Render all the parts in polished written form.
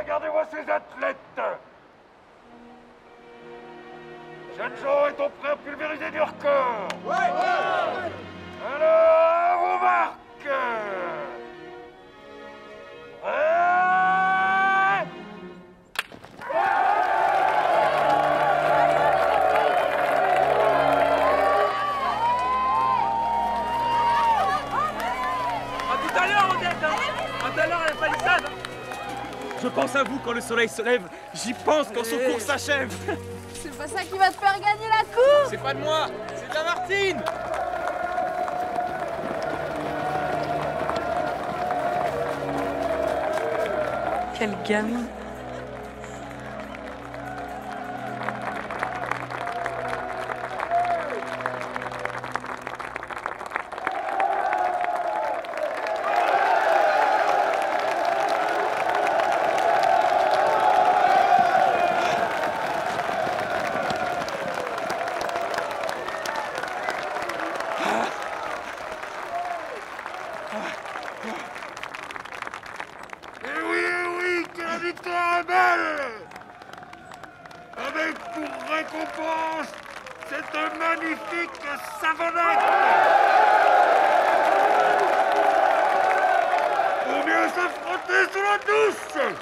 regardez-moi ces athlètes. Jeune Jean est-on prêt à pulvériser du record? Ouais. Alors, à vos marques. Je pense à vous quand le soleil se lève, j'y pense quand son cours s'achève. C'est pas ça qui va te faire gagner la course. C'est pas de moi, c'est de la Martine. Quel gamin. Avec pour récompense cette magnifique savonnette. Pour mieux se frotter sous la douche.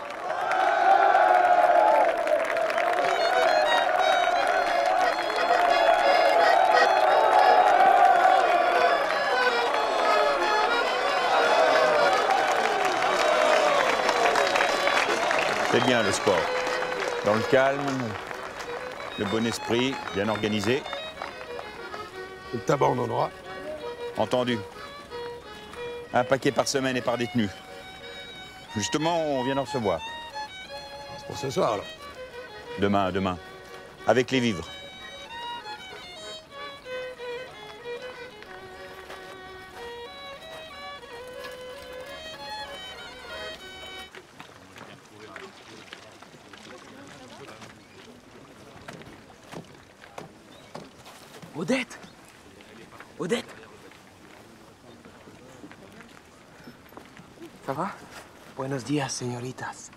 C'est bien le sport. Dans le calme, le bon esprit, bien organisé. Le tabac, on en aura. Entendu. Un paquet par semaine et par détenu. Justement, on vient d'en recevoir. C'est pour ce soir, alors. Demain. Avec les vivres. Odette! Odette! Ça va? Buenos días, señoritas.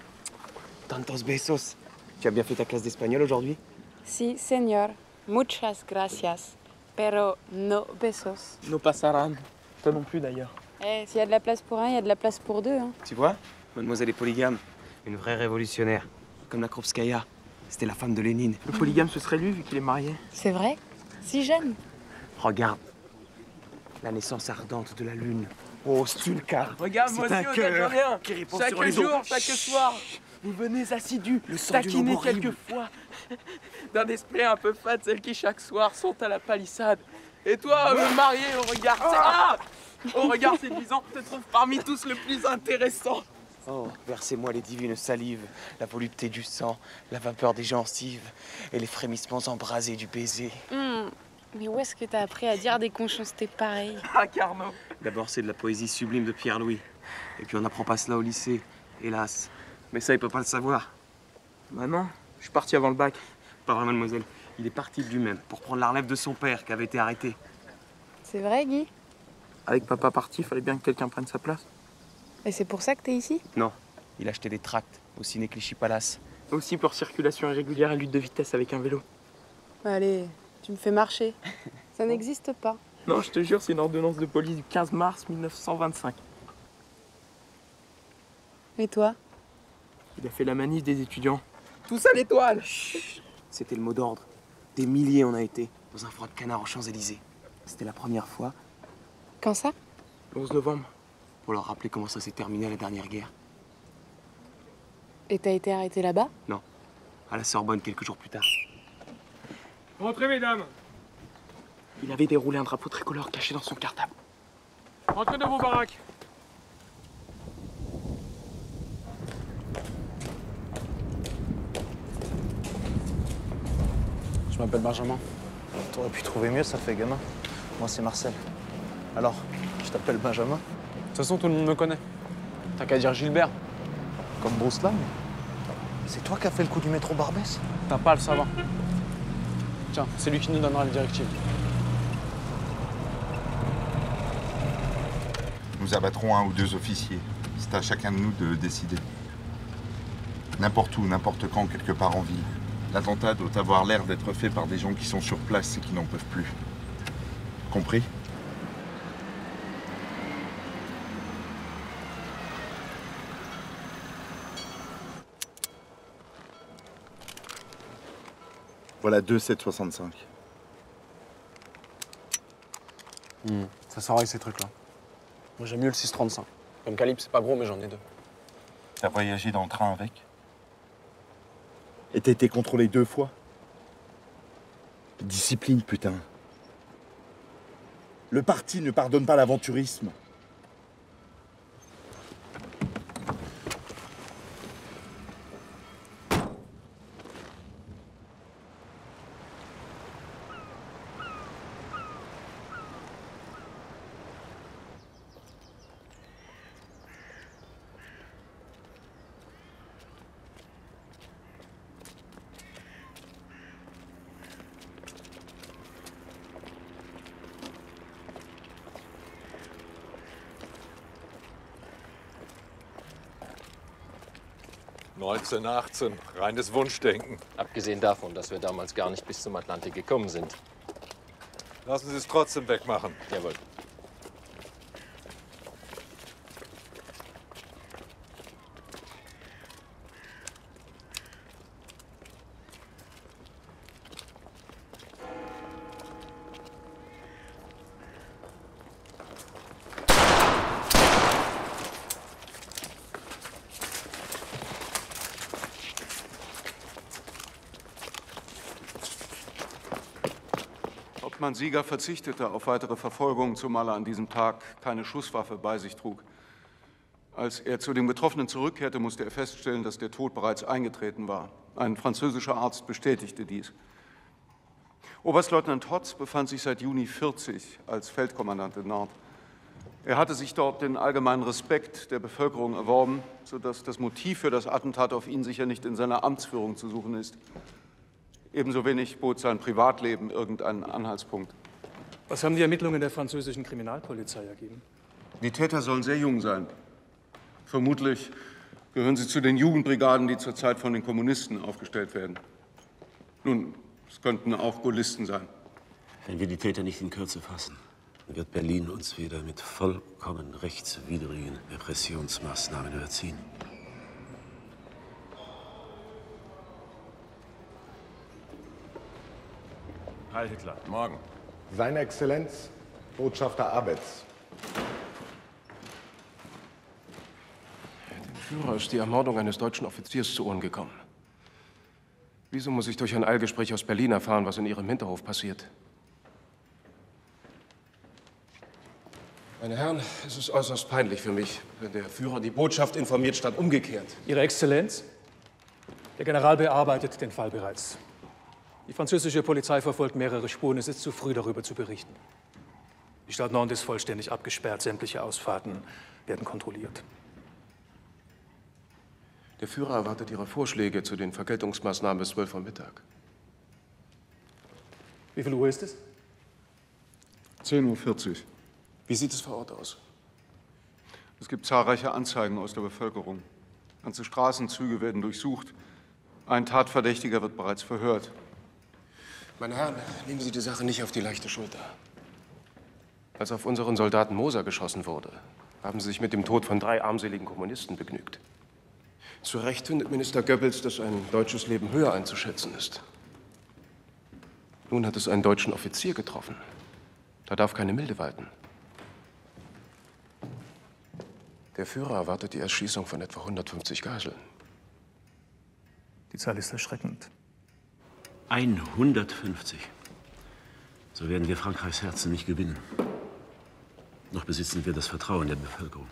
Tantos besos. Tu as bien fait ta classe d'espagnol aujourd'hui? Si, señor. Muchas gracias. Pero no besos. No pasarán. Toi non plus, d'ailleurs. Eh, s'il y a de la place pour un, il y a de la place pour deux. Hein. Tu vois, mademoiselle est polygame. Une vraie révolutionnaire. Comme la Krupskaya. C'était la femme de Lénine. Le polygame, ce serait lui, vu qu'il est marié. C'est vrai? Si jeune? Regarde. La naissance ardente de la lune. Oh, Stulka. Regarde, moi aussi, Odette, j'en ai un. Qui répond Chaque sur les jour, eaux. chaque soir, vous venez assidus, Le sang d'une taquiner ombre horrible. quelquefois. D'un esprit un peu fat, celles qui chaque soir sont à la palissade. Et toi, marié, au regard... Au regard séduisant, te trouve parmi tous le plus intéressant. Oh, versez-moi les divines salives, la volupté du sang, la vapeur des gencives et les frémissements embrasés du baiser. Mais où est-ce que t'as appris à dire des conchoncetés pareilles? Ah, Carnot. D'abord, c'est de la poésie sublime de Pierre-Louis. Et puis on n'apprend pas cela au lycée, hélas. Mais ça, il peut pas le savoir. Bah non, je suis parti avant le bac. Pas vrai, mademoiselle. Il est parti de lui-même pour prendre la relève de son père qui avait été arrêté. C'est vrai, Guy? Avec papa parti, fallait bien que quelqu'un prenne sa place. Et c'est pour ça que t'es ici? Non, il achetait des tracts au ciné Clichy Palace. Aussi pour circulation irrégulière et lutte de vitesse avec un vélo. Allez, tu me fais marcher. Ça n'existe pas. Non, je te jure, c'est une ordonnance de police du 15 mars 1925. Et toi? Il a fait la manif des étudiants. Tous à l'étoile! C'était le mot d'ordre. Des milliers on a été, dans un froid de canard aux Champs-Élysées. C'était la première fois, Quand ça? Le 11 novembre. pour leur rappeler comment ça s'est terminé la dernière guerre. Et t'as été arrêté là-bas? Non, à la Sorbonne quelques jours plus tard. Rentrez, mesdames. Il avait déroulé un drapeau tricolore caché dans son cartable. Rentrez dans vos baraques. Je m'appelle Benjamin. T'aurais pu trouver mieux, ça fait gamin. Moi, c'est Marcel. Alors, je t'appelle Benjamin. De toute façon, tout le monde me connaît. T'as qu'à dire Gilbert. Comme Bruce Lee. C'est toi qui as fait le coup du métro Barbès? T'as pas à le savoir. Tiens, c'est lui qui nous donnera les directives. Nous abattrons un ou deux officiers. C'est à chacun de nous de décider. N'importe où, n'importe quand, quelque part en ville. L'attentat doit avoir l'air d'être fait par des gens qui sont sur place et qui n'en peuvent plus. Compris? Voilà 2,765. Ça s'enraye ces trucs-là. Moi j'aime mieux le 6,35. Comme calibre, c'est pas gros, mais j'en ai 2. T'as voyagé dans le train avec? Et t'as été contrôlé 2 fois? Discipline, putain. Le parti ne pardonne pas l'aventurisme. (1918), reines Wunschdenken. Abgesehen davon, dass wir damals gar nicht bis zum Atlantik gekommen sind. Lassen Sie es trotzdem wegmachen. Jawohl. Hauptmann Sieger verzichtete auf weitere Verfolgung, zumal er an diesem Tag keine Schusswaffe bei sich trug. Als er zu dem Getroffenen zurückkehrte, musste er feststellen, dass der Tod bereits eingetreten war. Ein französischer Arzt bestätigte dies. Oberstleutnant Hotz befand sich seit Juni 40 als Feldkommandant in Nantes. Er hatte sich dort den allgemeinen Respekt der Bevölkerung erworben, sodass das Motiv für das Attentat auf ihn sicher nicht in seiner Amtsführung zu suchen ist. Ebenso wenig bot sein Privatleben irgendeinen Anhaltspunkt. Was haben die Ermittlungen der französischen Kriminalpolizei ergeben? Die Täter sollen sehr jung sein. Vermutlich gehören sie zu den Jugendbrigaden, die zurzeit von den Kommunisten aufgestellt werden. Nun, es könnten auch Gaullisten sein. Wenn wir die Täter nicht in Kürze fassen, wird Berlin uns wieder mit vollkommen rechtswidrigen Repressionsmaßnahmen überziehen. Heil Hitler. Morgen. Seine Exzellenz, Botschafter Abetz. Dem Führer ist die Ermordung eines deutschen Offiziers zu Ohren gekommen. Wieso muss ich durch ein Eilgespräch aus Berlin erfahren, was in Ihrem Hinterhof passiert? Meine Herren, es ist äußerst peinlich für mich, wenn der Führer die Botschaft informiert, statt umgekehrt. Ihre Exzellenz, der General bearbeitet den Fall bereits. Die französische Polizei verfolgt mehrere Spuren. Es ist zu früh, darüber zu berichten. Die Stadt Nantes ist vollständig abgesperrt. Sämtliche Ausfahrten werden kontrolliert. Der Führer erwartet Ihre Vorschläge zu den Vergeltungsmaßnahmen bis 12 Uhr Mittag. Wie viel Uhr ist es? 10:40 Uhr. Wie sieht es vor Ort aus? Es gibt zahlreiche Anzeigen aus der Bevölkerung. Ganze Straßenzüge werden durchsucht. Ein Tatverdächtiger wird bereits verhört. Meine Herren, nehmen Sie die Sache nicht auf die leichte Schulter. Als auf unseren Soldaten Moser geschossen wurde, haben Sie sich mit dem Tod von 3 armseligen Kommunisten begnügt. Zu Recht findet Minister Goebbels, dass ein deutsches Leben höher einzuschätzen ist. Nun hat es einen deutschen Offizier getroffen. Da darf keine Milde walten. Der Führer erwartet die Erschießung von etwa 150 Geiseln. Die Zahl ist erschreckend. 150. So werden wir Frankreichs Herzen nicht gewinnen. Noch besitzen wir das Vertrauen der Bevölkerung.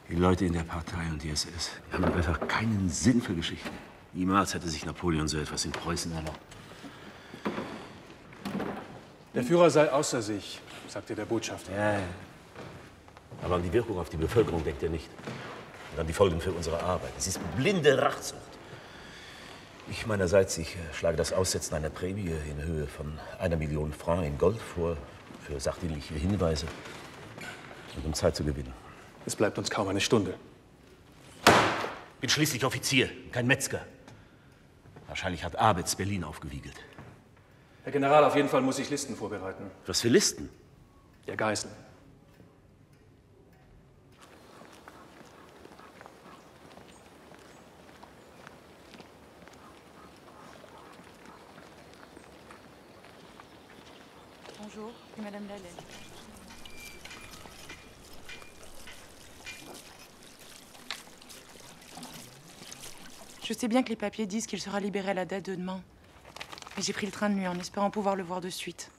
Die Leute in der Partei und die SS haben einfach keinen Sinn für Geschichten. Niemals hätte sich Napoleon so etwas in Preußen erlaubt. Der Führer sei außer sich, sagte der Botschafter. Ja, aber an die Wirkung auf die Bevölkerung denkt er nicht. Und an die Folgen für unsere Arbeit. Es ist blinde Rachsucht. Ich meinerseits, ich schlage das Aussetzen einer Prämie in Höhe von 1 Million Francs in Gold vor, für sachdienliche Hinweise und um Zeit zu gewinnen. Es bleibt uns kaum eine Stunde. bin schließlich Offizier, kein Metzger. Wahrscheinlich hat Abetz Berlin aufgewiegelt. Herr General, auf jeden Fall muss ich Listen vorbereiten. Was für Listen? Der Geiseln. Bonjour, Madame Lallet. Je sais bien que les papiers disent qu'il sera libéré à la date de demain. Mais j'ai pris le train de nuit en espérant pouvoir le voir de suite.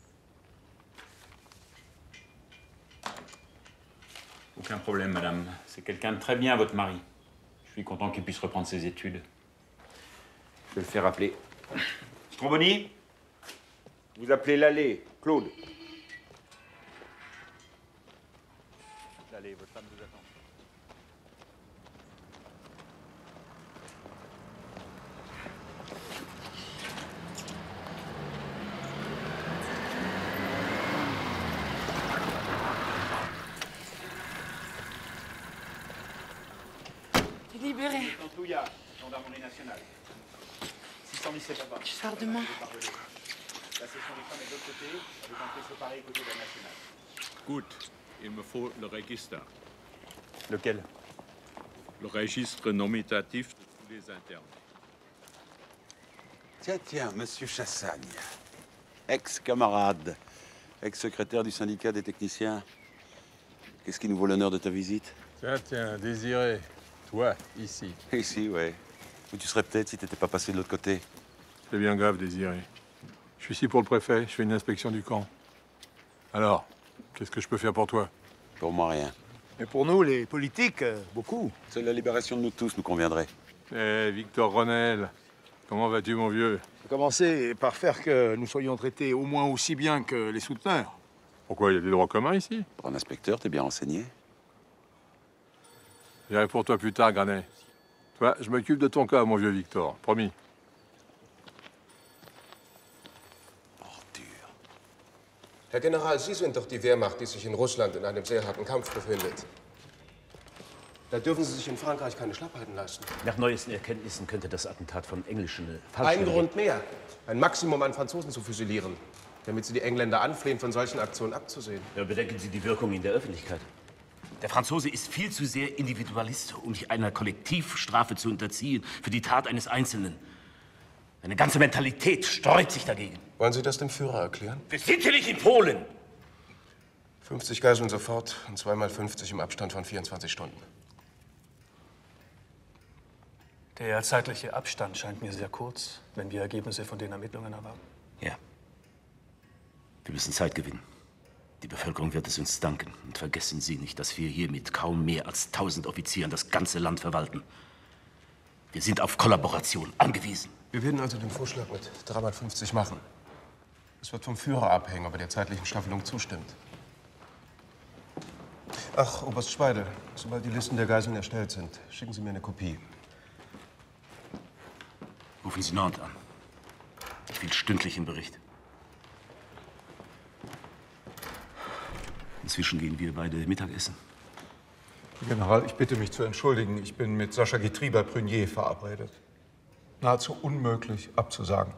Aucun problème, madame. C'est quelqu'un de très bien, votre mari. Je suis content qu'il puisse reprendre ses études. Je vais le faire appeler. Stromboni, vous appelez Lallet, Claude. Lallet, votre femme vous attend. Libéré. Tantouilla, gendarmerie nationale. 617 là-bas. Je pars demain. La section des femmes est de l'autre côté, avec entrée séparée côté de la nationale. Gut, il me faut le registre. Lequel? Le registre nominatif de tous les internes. Tiens, monsieur Chassagne, ex-camarade, ex-secrétaire du syndicat des techniciens. Qu'est-ce qui nous vaut l'honneur de ta visite? Tiens, Désiré. Toi, ici. Ici, ouais. Où tu serais peut-être si t'étais pas passé de l'autre côté. C'est bien grave, Désiré. Je suis ici pour le préfet, je fais une inspection du camp. Alors, qu'est-ce que je peux faire pour toi? Pour moi, rien. Mais pour nous, les politiques, beaucoup. Seule la libération de nous tous nous conviendrait. Eh, Victor Ronel, comment vas-tu, mon vieux? Commencer par faire que nous soyons traités au moins aussi bien que les souteneurs. Pourquoi, il y a des droits communs ici? Pour un inspecteur, t'es bien renseigné. J'irai pour toi plus tard, Granet. Toi, je m'occupe de ton cas, mon vieux Victor, promis. Herr General, Sie sind doch die Wehrmacht, die sich in Russland in einem sehr harten Kampf befindet. Da dürfen Sie sich in Frankreich keine Schlappheiten leisten. Nach neuesten Erkenntnissen könnte das Attentat von englischen Ein Fallschirmjägern... Grund mehr, ein Maximum an Franzosen zu füsilieren, damit Sie die Engländer anflehen, von solchen Aktionen abzusehen. Ja, bedenken Sie die Wirkung in der Öffentlichkeit. Der Franzose ist viel zu sehr Individualist, um sich einer Kollektivstrafe zu unterziehen für die Tat eines Einzelnen. Seine ganze Mentalität sträubt sich dagegen. Wollen Sie das dem Führer erklären? Wir sind hier nicht in Polen! 50 Geiseln sofort und 2x50 im Abstand von 24 Stunden. Der zeitliche Abstand scheint mir sehr kurz, wenn wir Ergebnisse von den Ermittlungen erwarten. Ja. Wir müssen Zeit gewinnen. Die Bevölkerung wird es uns danken. Und vergessen Sie nicht, dass wir hier mit kaum mehr als 1000 Offizieren das ganze Land verwalten. Wir sind auf Kollaboration angewiesen. Wir werden also den Vorschlag mit 3x50 machen. Es wird vom Führer abhängen, ob er der zeitlichen Staffelung zustimmt. Ach, Oberst Speidel, sobald die Listen der Geiseln erstellt sind, schicken Sie mir eine Kopie. Rufen Sie Nantes an. Ich will stündlichen Bericht. Inzwischen gehen wir beide Mittagessen. Herr General, ich bitte mich zu entschuldigen. Ich bin mit Sascha Guitry bei Prunier verabredet. Nahezu unmöglich abzusagen.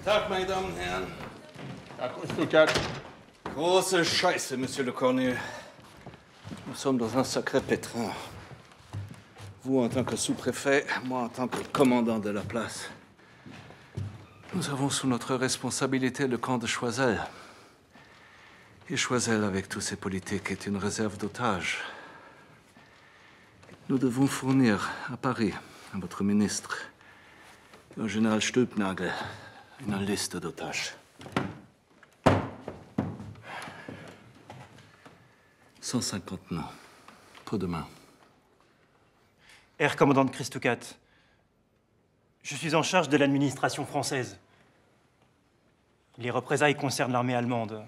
Tag, meine Damen und Herren. Tag, Stuttgart. Große Scheiße, Monsieur le Colonel. Nous sommes dans un sacré pétrin. Vous en tant que sous-préfet, moi en tant que commandant de la place. Nous avons sous notre responsabilité le camp de Choiseul. Et Choiseul, avec tous ses politiques, est une réserve d'otages. Nous devons fournir à Paris, à votre ministre, et au général Stülpnagel, une liste d'otages. 150 noms. Peu de mains. Herr Commandant de Christucat, je suis en charge de l'administration française. Les représailles concernent l'armée allemande.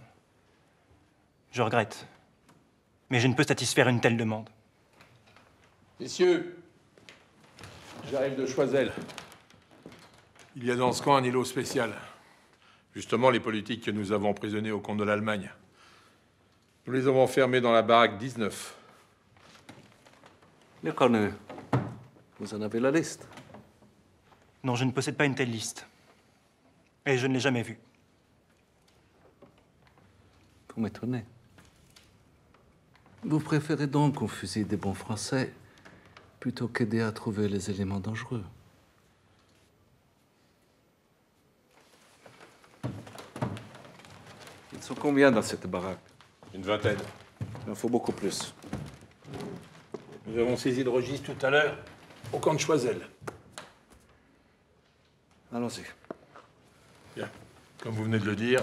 Je regrette, mais je ne peux satisfaire une telle demande. Messieurs, j'arrive de Choiseul. Il y a dans ce camp un îlot spécial. Justement, les politiques que nous avons emprisonnés au compte de l'Allemagne. Nous les avons enfermés dans la baraque 19. Le Cornu, vous en avez la liste? Non, je ne possède pas une telle liste. Et je ne l'ai jamais vue. Vous m'étonnez. Vous préférez donc qu'on fusille des bons Français plutôt qu'aider à trouver les éléments dangereux. Ils sont combien dans cette baraque? Une vingtaine. Il en faut beaucoup plus. Nous avons saisi le registre tout à l'heure au camp de Choiseul. Allons-y. Bien. Comme vous venez de le dire,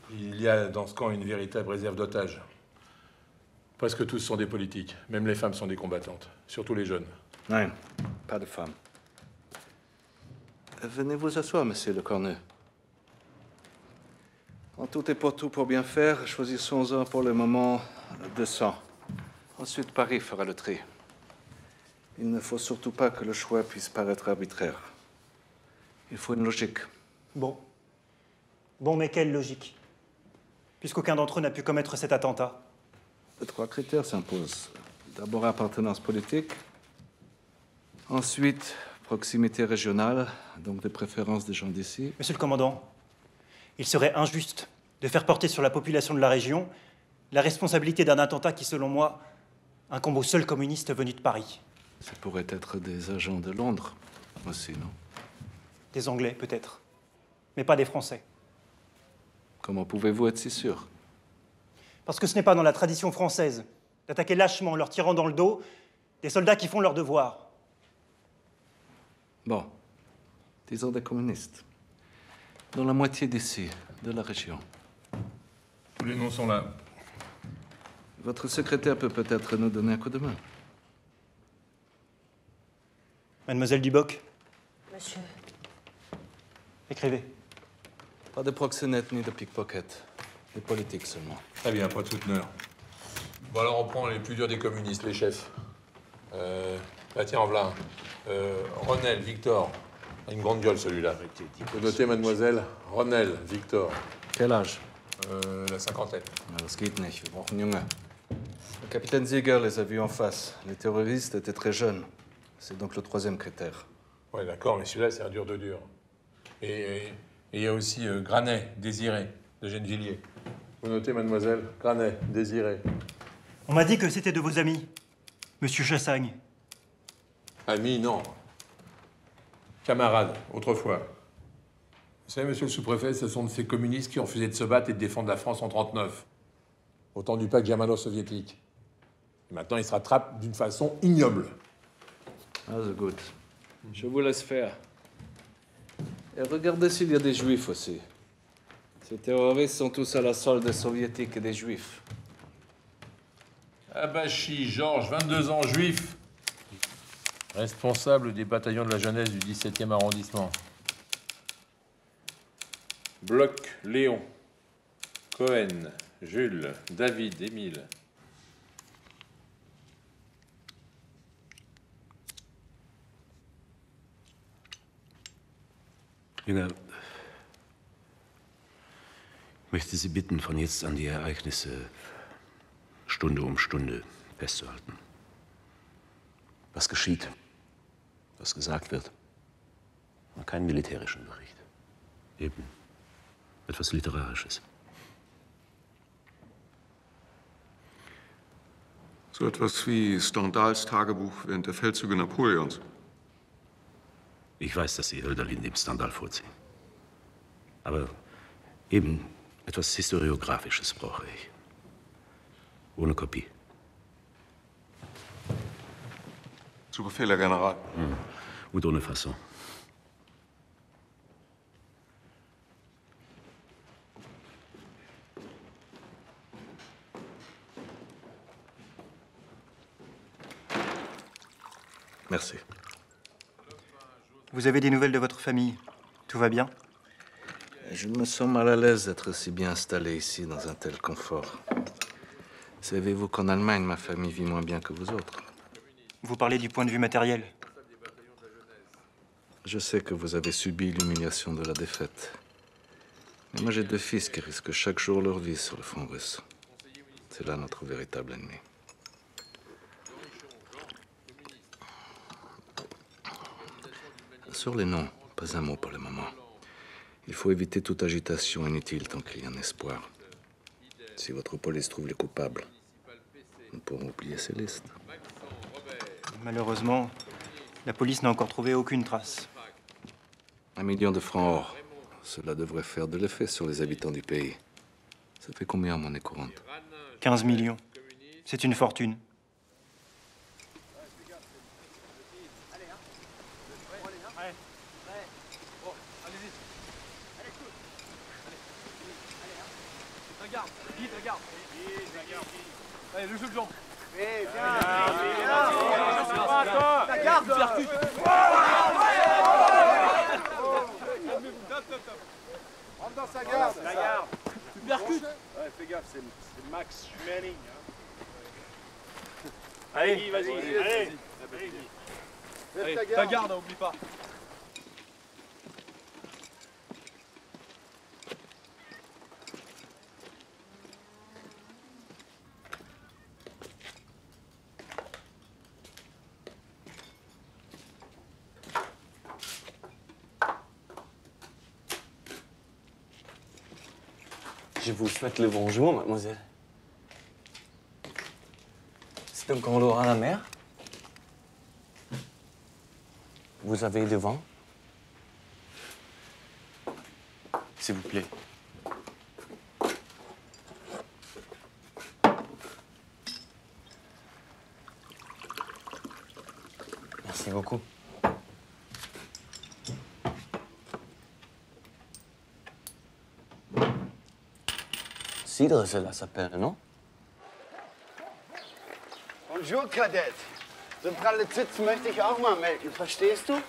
il y a dans ce camp une véritable réserve d'otages. Presque tous sont des politiques. Même les femmes sont des combattantes. Surtout les jeunes. Non, pas de femmes. Venez vous asseoir, monsieur Le Cornu. En tout et pour tout, pour bien faire, choisissons-en pour le moment 200. Ensuite, Paris fera le tri. Il ne faut surtout pas que le choix puisse paraître arbitraire. Il faut une logique. Bon. Bon, mais quelle logique? Puisqu'aucun d'entre eux n'a pu commettre cet attentat. 3 critères s'imposent. D'abord, appartenance politique. Ensuite, proximité régionale, donc de préférence des gens d'ici. Monsieur le commandant, il serait injuste de faire porter sur la population de la région la responsabilité d'un attentat qui, selon moi, incombe aux seuls communistes venus de Paris. Ça pourrait être des agents de Londres aussi, non? Des Anglais, peut-être, mais pas des Français. Comment pouvez-vous être si sûr? Parce que ce n'est pas dans la tradition française d'attaquer lâchement en leur tirant dans le dos des soldats qui font leur devoir. Bon, disons des communistes. Dans la moitié d'ici, de la région. Tous les noms sont là. Votre secrétaire peut peut-être nous donner un coup de main. Mademoiselle Duboc. Monsieur. Écrivez. Pas de proxénètes ni de pickpocket. Des politiques seulement. Très bien, pas de souteneurs. Bon, alors on prend les plus durs des communistes, les chefs. Bah tiens, en voilà un. Ronel, Victor. Une grande gueule, celui-là. Vous notez, mademoiselle, Ronel, Victor. Quel âge? La cinquantaine. Das geht nicht, wir brauchen Junge. Le capitaine Ziegler les a vus en face. Les terroristes étaient très jeunes. C'est donc le 3e critère. Ouais, d'accord, mais celui-là, c'est un dur de dur. Et il y a aussi Granet, Désiré, de Gennevilliers. Vous notez, mademoiselle, Granet, Désiré. On m'a dit que c'était de vos amis, monsieur Chassagne. Amis, non. Camarades, autrefois. Vous savez, monsieur le sous-préfet, ce sont de ces communistes qui ont refusé de se battre et de défendre la France en 1939. Au temps du pacte germano-soviétique. Et maintenant, ils se rattrapent d'une façon ignoble. Also gut. Je vous laisse faire. Et regardez s'il y a des juifs aussi. Ces terroristes sont tous à la solde des soviétiques et des juifs. Abachi, Georges, 22 ans, juif. Responsable des bataillons de la jeunesse du 17e arrondissement. Bloch, Léon. Cohen, Jules, David, Émile. Jünger, ich möchte Sie bitten, von jetzt an die Ereignisse Stunde um Stunde festzuhalten. Was geschieht, was gesagt wird, und keinen militärischen Bericht. Eben etwas Literarisches. So etwas wie Stendhals Tagebuch während der Feldzüge Napoleons. Ich weiß, dass Sie Hölderlin dem Stendhal vorziehen. Aber eben etwas Historiografisches brauche ich. Ohne Kopie. Zu Befehl, Herr General. Und ohne Fassung. Merci. Vous avez des nouvelles de votre famille? Tout va bien? Je me sens mal à l'aise d'être si bien installé ici, dans un tel confort. Savez-vous qu'en Allemagne, ma famille vit moins bien que vous autres? Vous parlez du point de vue matériel. Je sais que vous avez subi l'humiliation de la défaite. Mais moi, j'ai 2 fils qui risquent chaque jour leur vie sur le front russe. C'est là notre véritable ennemi. Sur les noms, pas un mot pour le moment. Il faut éviter toute agitation inutile tant qu'il y a un espoir. Si votre police trouve les coupables, nous pourrons oublier ces listes. Malheureusement, la police n'a encore trouvé aucune trace. 1 million de francs or. Cela devrait faire de l'effet sur les habitants du pays. Ça fait combien en monnaie courante? 15 millions. C'est une fortune. Regarde, vite, regarde. Allez, le jeu de jambes. Ta garde. Rentre dans sa garde. La garde. Tu percutes. Ouais, fais gaffe, c'est Max Schmeling. Allez, vas-y. Allez. Allez, Ta garde, oublie pas. Je vous souhaite le bonjour, mademoiselle. C'est donc on l'aura à la mer. Vous avez du vin? S'il vous plaît. Merci beaucoup. Cidre, cela s'appelle, non? Bonjour, Kadett. So pralle Zitzen möchte ich auch mal melden, verstehst du?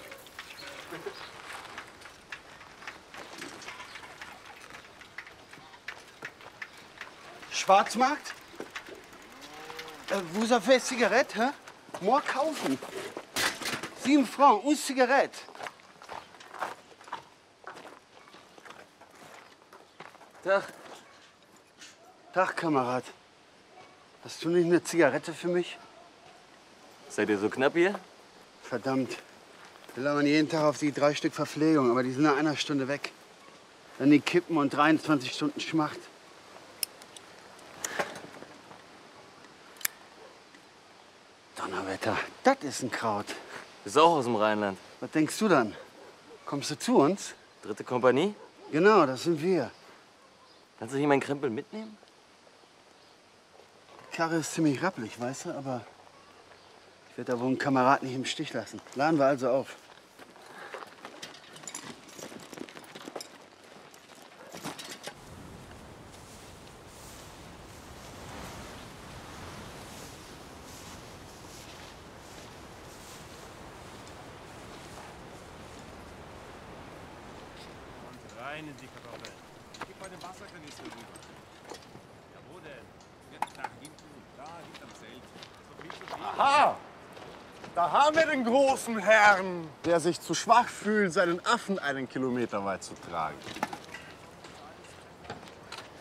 Schwarzmarkt? Vous avez cigarette, hein? Moi kaufen. 7 francs, une cigarette. Tag. Tag, Kamerad. Hast du nicht eine Zigarette für mich? Seid ihr so knapp hier? Verdammt. Wir lauern jeden Tag auf die 3 Stück Verpflegung, aber die sind nach einer Stunde weg. Dann die Kippen und 23 Stunden Schmacht. Donnerwetter, das ist ein Kraut. Ist auch aus dem Rheinland. Was denkst du dann? Kommst du zu uns? 3. Kompanie? Genau, das sind wir. Kannst du hier meinen Krempel mitnehmen? Die Karre ist ziemlich rappelig, weißt du, aber ich werde da wohl einen Kamerad nicht im Stich lassen. Laden wir also auf. Rein in die Kartoffel. Gib mal den Wasserkanister rüber. Ja, wo denn? Ja, da hinten. Da hinterm Zelt. So viel zu viel. Aha! Da haben wir den großen Herrn, der sich zu schwach fühlt, seinen Affen 1 Kilometer weit zu tragen.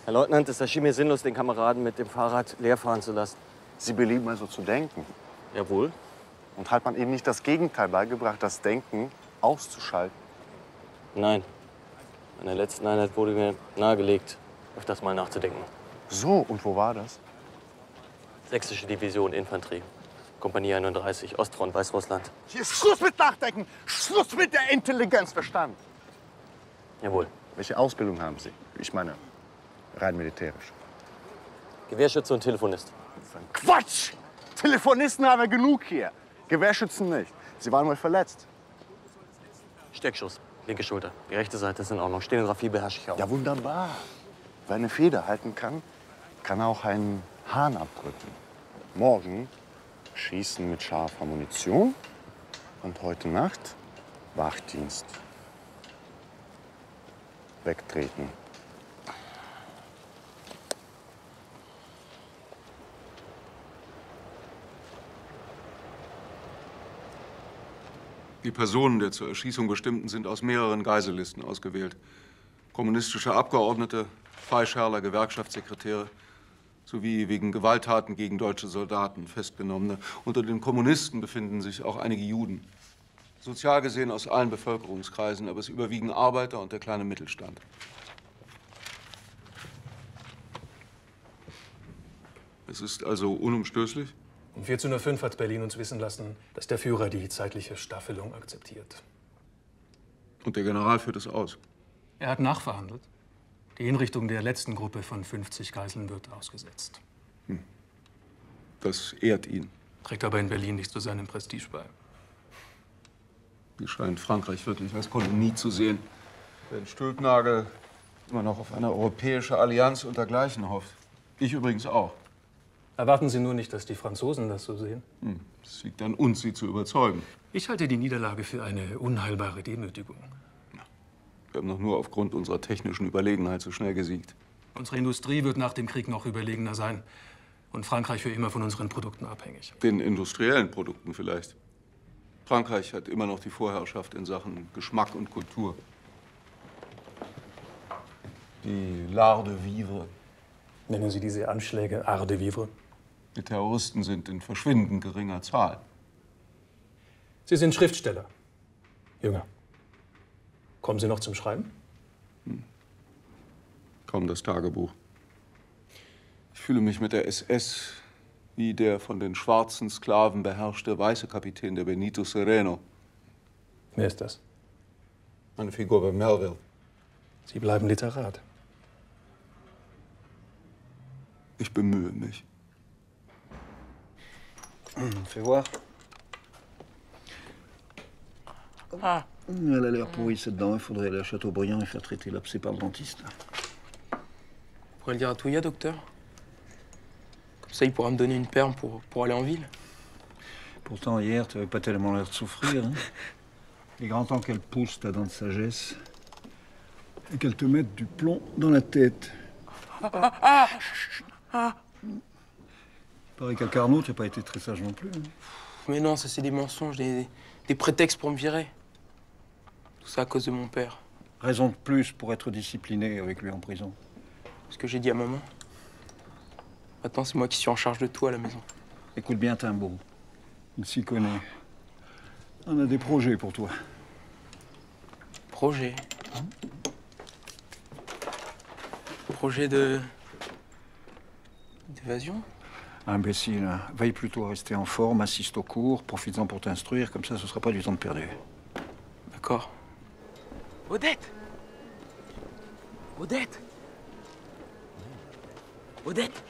Herr Leutnant, es erschien mir sinnlos, den Kameraden mit dem Fahrrad leer fahren zu lassen. Sie belieben also zu denken. Jawohl. Und hat man Ihnen nicht das Gegenteil beigebracht, das Denken auszuschalten? Nein. In der letzten Einheit wurde mir nahegelegt, öfters mal nachzudenken. So, und wo war das? 6. Division Infanterie. Kompanie 31, Ostfront, Weißrussland. Hier ist Schluss mit Nachdenken! Schluss mit der Intelligenz, verstanden? Jawohl. Welche Ausbildung haben Sie? Ich meine, rein militärisch. Gewehrschütze und Telefonist. Quatsch! Telefonisten haben wir genug hier. Gewehrschützen nicht. Sie waren mal verletzt. Steckschuss, linke Schulter. Die rechte Seite ist in Ordnung. Stenografie beherrsche ich auch. Ja, wunderbar. Wer eine Feder halten kann, kann auch einen Hahn abdrücken. Morgen schießen mit scharfer Munition und heute Nacht Wachdienst. Wegtreten. Die Personen der zur Erschießung bestimmten sind aus mehreren Geisellisten ausgewählt. Kommunistische Abgeordnete, Freischärler, Gewerkschaftssekretäre sowie wegen Gewalttaten gegen deutsche Soldaten Festgenommene. Unter den Kommunisten befinden sich auch einige Juden. Sozial gesehen aus allen Bevölkerungskreisen, aber es überwiegen Arbeiter und der kleine Mittelstand. Es ist also unumstößlich? Um 14:05 Uhr hat Berlin uns wissen lassen, dass der Führer die zeitliche Staffelung akzeptiert. Und der General führt es aus? Er hat nachverhandelt. Die Hinrichtung der letzten Gruppe von 50 Geiseln wird ausgesetzt. Das ehrt ihn. Trägt aber in Berlin nicht zu seinem Prestige bei. Wie scheint Frankreich wirklich als Kolonie zu sehen. Wenn Stülpnagel immer noch auf eine europäische Allianz und dergleichen hofft. Ich übrigens auch. Erwarten Sie nur nicht, dass die Franzosen das so sehen. Es liegt an uns, sie zu überzeugen. Ich halte die Niederlage für eine unheilbare Demütigung. Wir haben doch nur aufgrund unserer technischen Überlegenheit so schnell gesiegt. Unsere Industrie wird nach dem Krieg noch überlegener sein. Und Frankreich für immer von unseren Produkten abhängig. Den industriellen Produkten vielleicht. Frankreich hat immer noch die Vorherrschaft in Sachen Geschmack und Kultur. Die L'art de vivre. Nennen Sie diese Anschläge Art de vivre? Die Terroristen sind in verschwindend geringer Zahl. Sie sind Schriftsteller. Jünger. Kommen Sie noch zum Schreiben? Kaum das Tagebuch. Ich fühle mich mit der SS wie der von den schwarzen Sklaven beherrschte weiße Kapitän der Benito Sereno. Wer ist das? Eine Figur bei Melville. Sie bleiben Literat. Ich bemühe mich. Fais voir. Ah. Elle a l'air pourrie cette dent. Il faudrait aller à Châteaubriand et faire traiter l'abcès par le dentiste. Vous pourrez le dire à Touya, docteur? Comme ça, il pourra me donner une perme pour aller en ville. Pourtant, hier, tu n'avais pas tellement l'air de souffrir. Hein. Il est grand temps qu'elle pousse ta dent de sagesse et qu'elle te mette du plomb dans la tête. Il paraît qu'à Carnot, tu n'as pas été très sage non plus. Hein. Mais non, ça c'est des mensonges, des prétextes pour me virer. Tout ça à cause de mon père. Raison de plus pour être discipliné avec lui en prison. Ce que j'ai dit à maman. Maintenant, c'est moi qui suis en charge de tout à la maison. Écoute bien Timbaud. Il s'y connaît. On a des projets pour toi. Projet? Projet d'évasion? Imbécile, hein. Veille plutôt à rester en forme, assiste aux cours, profites-en pour t'instruire, comme ça ce sera pas du temps de perdu. D'accord. Odette! Odette! Odette!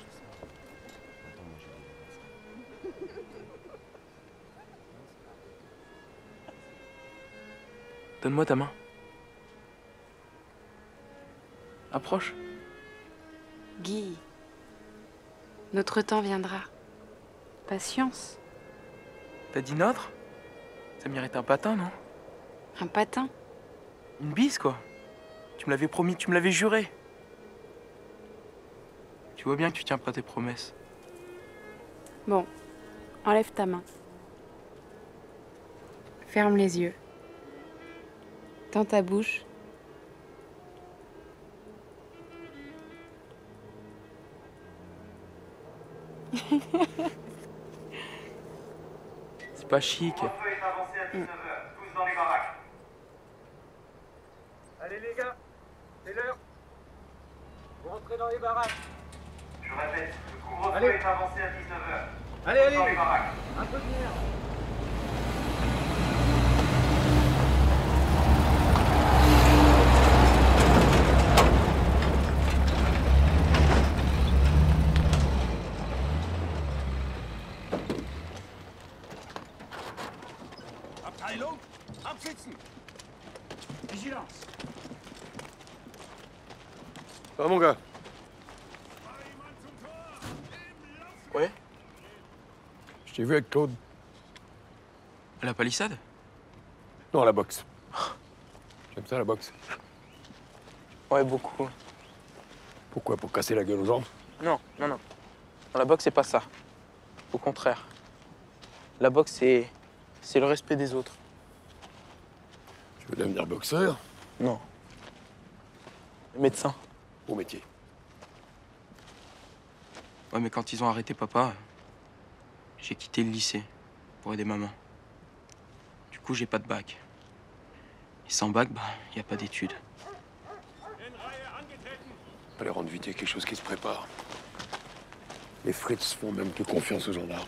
Donne-moi ta main. Approche. Guy, notre temps viendra. Patience. T'as dit notre? Ça mérite un patin, non? Un patin? Une bise, quoi. Tu me l'avais promis, tu me l'avais juré. Tu vois bien que tu tiens pas tes promesses. Bon, enlève ta main. Ferme les yeux. Tends ta bouche. C'est pas chic. Allez les gars, c'est l'heure. Vous rentrez dans les baraques. Je répète, le couvre-feu est avancé à 19h. Allez, allez. Dans les baraques. Un peu de lumière. Abteilung, absitzen! Vigilance! Ça va, mon gars? Ouais? Je t'ai vu avec Claude. À la palissade? Non, à la boxe. J'aime ça, la boxe. Ouais, beaucoup. Pourquoi? Pour casser la gueule aux gens? Non, non, non. Dans la boxe, c'est pas ça. Au contraire. La boxe, c'est le respect des autres. veux devenir boxeur? Non. Médecin. Beau métier. Ouais, mais quand ils ont arrêté papa, j'ai quitté le lycée pour aider maman. Du coup, j'ai pas de bac. Et sans bac, bah, y a pas d'études. Fallait rendre vite, il y a quelque chose qui se prépare. Les Fritz font même plus confiance aux gendarmes.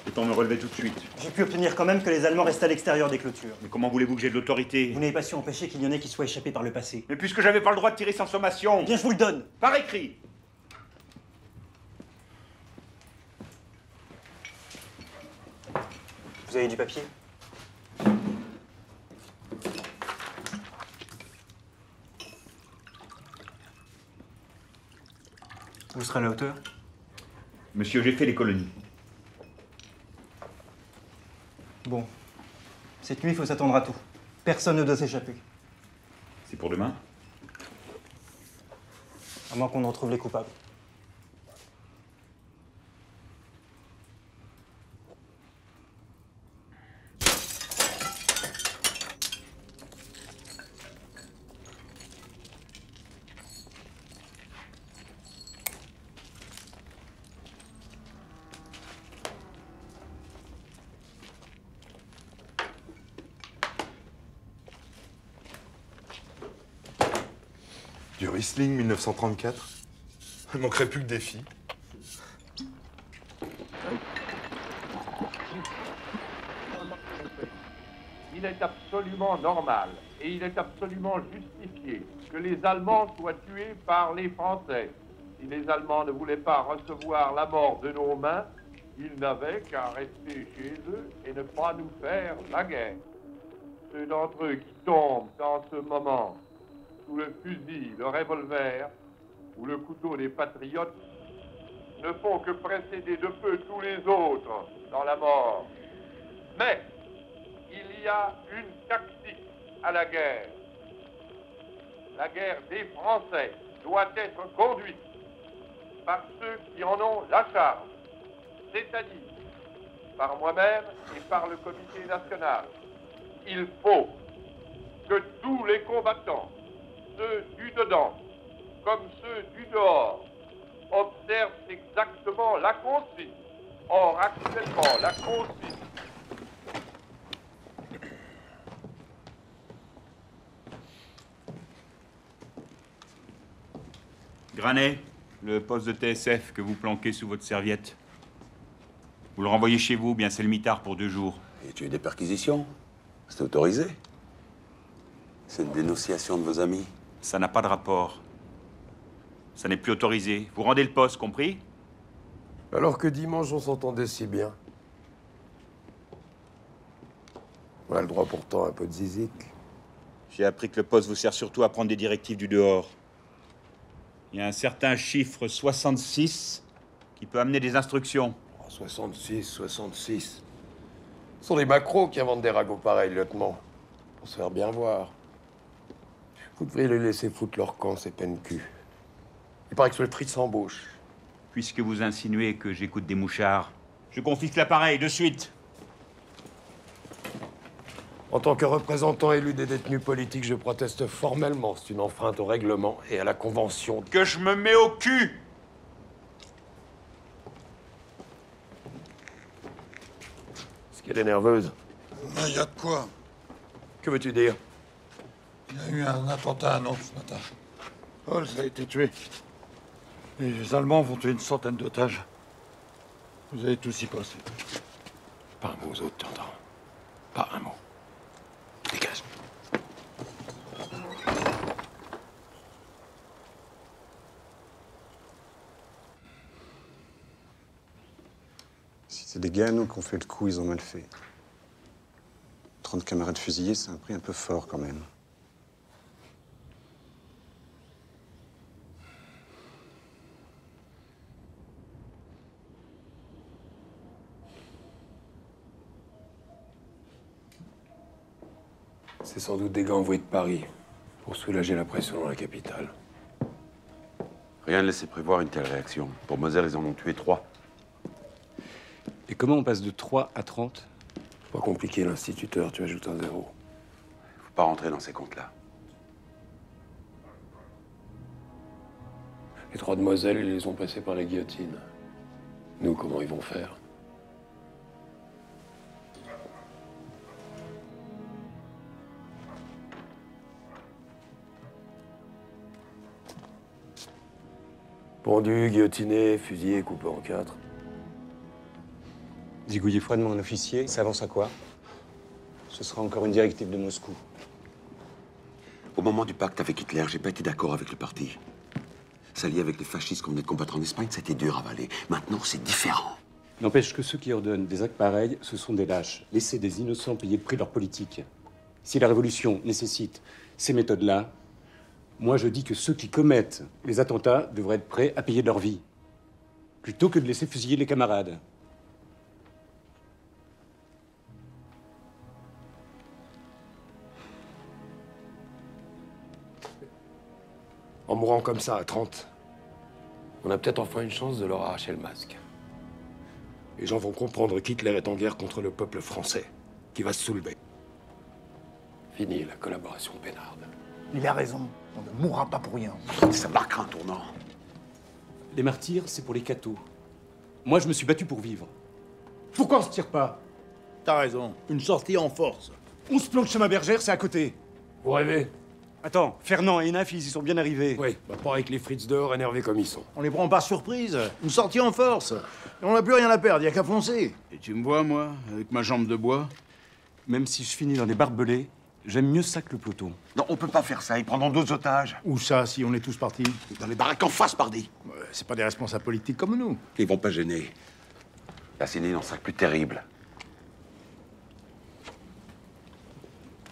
Autant me relever tout de suite. J'ai pu obtenir quand même que les Allemands restent à l'extérieur des clôtures. Mais comment voulez-vous que j'ai de l'autorité? Vous n'avez pas su empêcher qu'il y en ait qui soient échappés par le passé. Mais puisque j'avais pas le droit de tirer sans sommation. Eh bien, je vous le donne. Par écrit. Vous avez du papier? Vous serez à la hauteur? Monsieur, j'ai fait les colonies. Bon. Cette nuit, il faut s'attendre à tout. Personne ne doit s'échapper. C'est pour demain? À moins qu'on retrouve les coupables. Du Riesling 1934. Il manquerait plus que des filles. Il est absolument normal et il est absolument justifié que les Allemands soient tués par les Français. Si les Allemands ne voulaient pas recevoir la mort de nos mains, ils n'avaient qu'à rester chez eux et ne pas nous faire la guerre. Ceux d'entre eux qui tombent en ce moment sous le fusil, le revolver ou le couteau des patriotes ne font que précéder de peu tous les autres dans la mort. Mais il y a une tactique à la guerre. La guerre des Français doit être conduite par ceux qui en ont la charge, c'est-à-dire par moi-même et par le comité national. Il faut que tous les combattants, ceux du dedans comme ceux du dehors, observent exactement la consigne. Or, actuellement, la consigne... Granet, le poste de TSF que vous planquez sous votre serviette. Vous le renvoyez chez vous, bien c'est le mitard pour 2 jours. Et tu as eu des perquisitions? C'est autorisé? C'est une dénonciation de vos amis? Ça n'a pas de rapport. Ça n'est plus autorisé. Vous rendez le poste, compris? Alors que dimanche, on s'entendait si bien. On a le droit pourtant à un peu de zizik. J'ai appris que le poste vous sert surtout à prendre des directives du dehors. Il y a un certain chiffre 66 qui peut amener des instructions. Oh, 66, 66. Ce sont des macros qui inventent des ragots pareils, lieutenant. Pour se faire bien voir. Vous devriez les laisser foutre leur camp, ces peines cul. Il paraît que le Fritz s'embauche. Puisque vous insinuez que j'écoute des mouchards, je confisque l'appareil de suite. En tant que représentant élu des détenus politiques, je proteste formellement. C'est une enfreinte au règlement et à la convention. Que je me mets au cul! Est-ce qu'elle est nerveuse? Il y a de quoi? Que veux-tu dire? Il y a eu un attentat à Nantes ce matin. Holz a été tué. Les Allemands vont tuer une centaine d'otages. Vous allez tous y passer. Pas un mot aux autres, tu entends? Pas un mot. Dégage. Si c'est des gars, nous, qui ont fait le coup, ils ont mal fait. 30 camarades fusillés, c'est un prix un peu fort, quand même. C'est sans doute des gars envoyés de Paris pour soulager la pression dans la capitale. Rien ne laissait prévoir une telle réaction. Pour Moser, ils en ont tué 3. Et comment on passe de 3 à 30? Pas compliqué, l'instituteur, tu ajoutes un 0. Faut pas rentrer dans ces comptes-là. Les 3 demoiselles, ils les ont passées par la guillotine. Nous, comment ils vont faire? Pendu, guillotiné, fusillé, coupé en 4. Zigouiller froidement un officier, ça avance à quoi? Ce sera encore une directive de Moscou. Au moment du pacte avec Hitler, j'ai pas été d'accord avec le parti. S'allier avec les fascistes qu'on venait de combattre en Espagne, c'était dur à avaler. Maintenant, c'est différent. N'empêche que ceux qui ordonnent des actes pareils, ce sont des lâches. Laissez des innocents payer le prix de leur politique. Si la révolution nécessite ces méthodes-là, moi je dis que ceux qui commettent les attentats devraient être prêts à payer de leur vie, plutôt que de laisser fusiller les camarades. En mourant comme ça à 30, on a peut-être enfin une chance de leur arracher le masque. Les gens vont comprendre qu'Hitler est en guerre contre le peuple français, qui va se soulever. Fini la collaboration peinarde. Il a raison. On ne mourra pas pour rien. Ça marquera un tournant. Les martyrs, c'est pour les cathos. Moi, je me suis battu pour vivre. Pourquoi on se tire pas? T'as raison. Une sortie en force. On se plonge chez ma bergère, c'est à côté. Vous rêvez? Attends, Fernand et Naf, ils y sont bien arrivés. Oui, bah pas avec les frites dehors, énervés comme ils sont. On les prend par surprise. Une sortie en force. Et on n'a plus rien à perdre, y a qu'à foncer. Et tu me vois, moi, avec ma jambe de bois? Même si je finis dans des barbelés, j'aime mieux ça que le peloton. Non, on peut pas faire ça. Ils prendront d'autres otages. Où ça, si on est tous partis? Dans les baraques en face, pardi. C'est pas des responsables politiques comme nous. Ils vont pas gêner. La Sénine est dans ça plus terrible.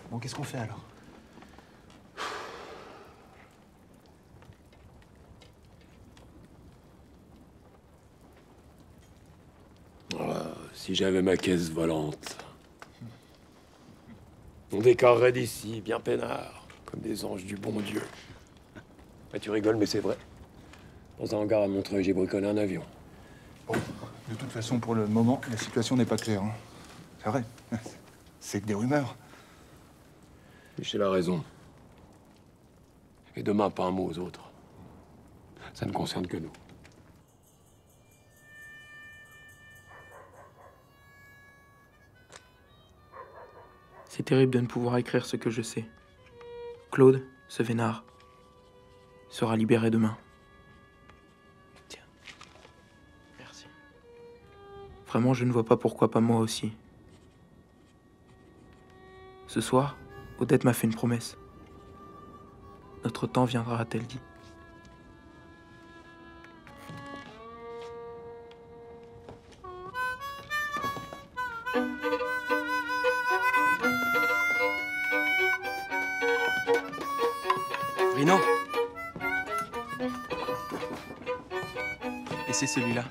Bon, qu'est-ce qu'on fait alors? Si j'avais ma caisse volante. On décorerait d'ici, bien peinard, comme des anges du bon Dieu. Bah, tu rigoles, mais c'est vrai. Dans un hangar à Montreuil, j'ai bricolé un avion. Bon, de toute façon, pour le moment, la situation n'est pas claire. Hein. C'est vrai. C'est que des rumeurs. Michel a raison. Et demain, pas un mot aux autres. Ça ne concerne que nous. C'est terrible de ne pouvoir écrire ce que je sais. Claude, ce vénard, sera libéré demain. Tiens. Merci. Vraiment, je ne vois pas pourquoi pas moi aussi. Ce soir, Odette m'a fait une promesse. Notre temps viendra, a-t-elle dit. Rino. Et c'est celui-là.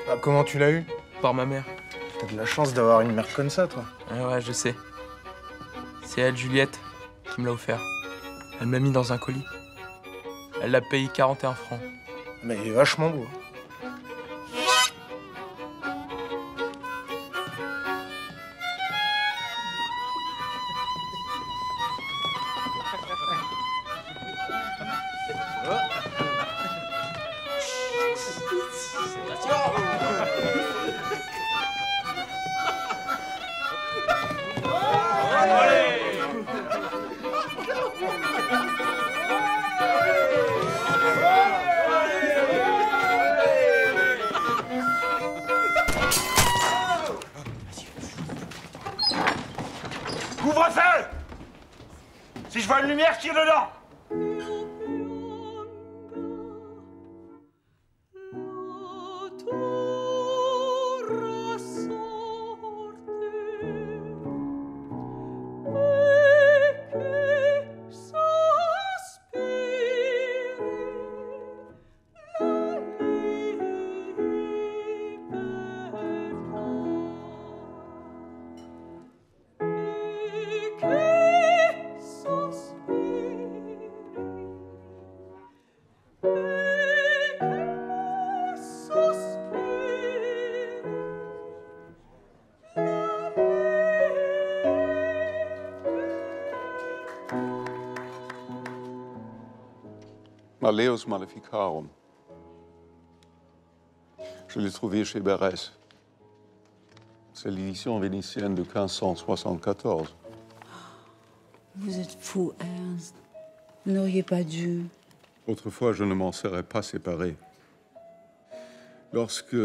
Ah, comment tu l'as eu? Par ma mère. T'as de la chance d'avoir une mère comme ça, toi. Ouais, je sais. C'est elle, Juliette, qui me l'a offert. Elle me l'a mis dans un colis. Elle l'a payé 41 francs. Mais il est vachement beau. Couvre-feu! Si je vois une lumière, je tire dedans! Malleus Maleficarum. Je l'ai trouvé chez Berès. C'est l'édition vénitienne de 1574. Vous êtes fou, Ernst. Vous n'auriez pas dû. Autrefois, je ne m'en serais pas séparé. Lorsque,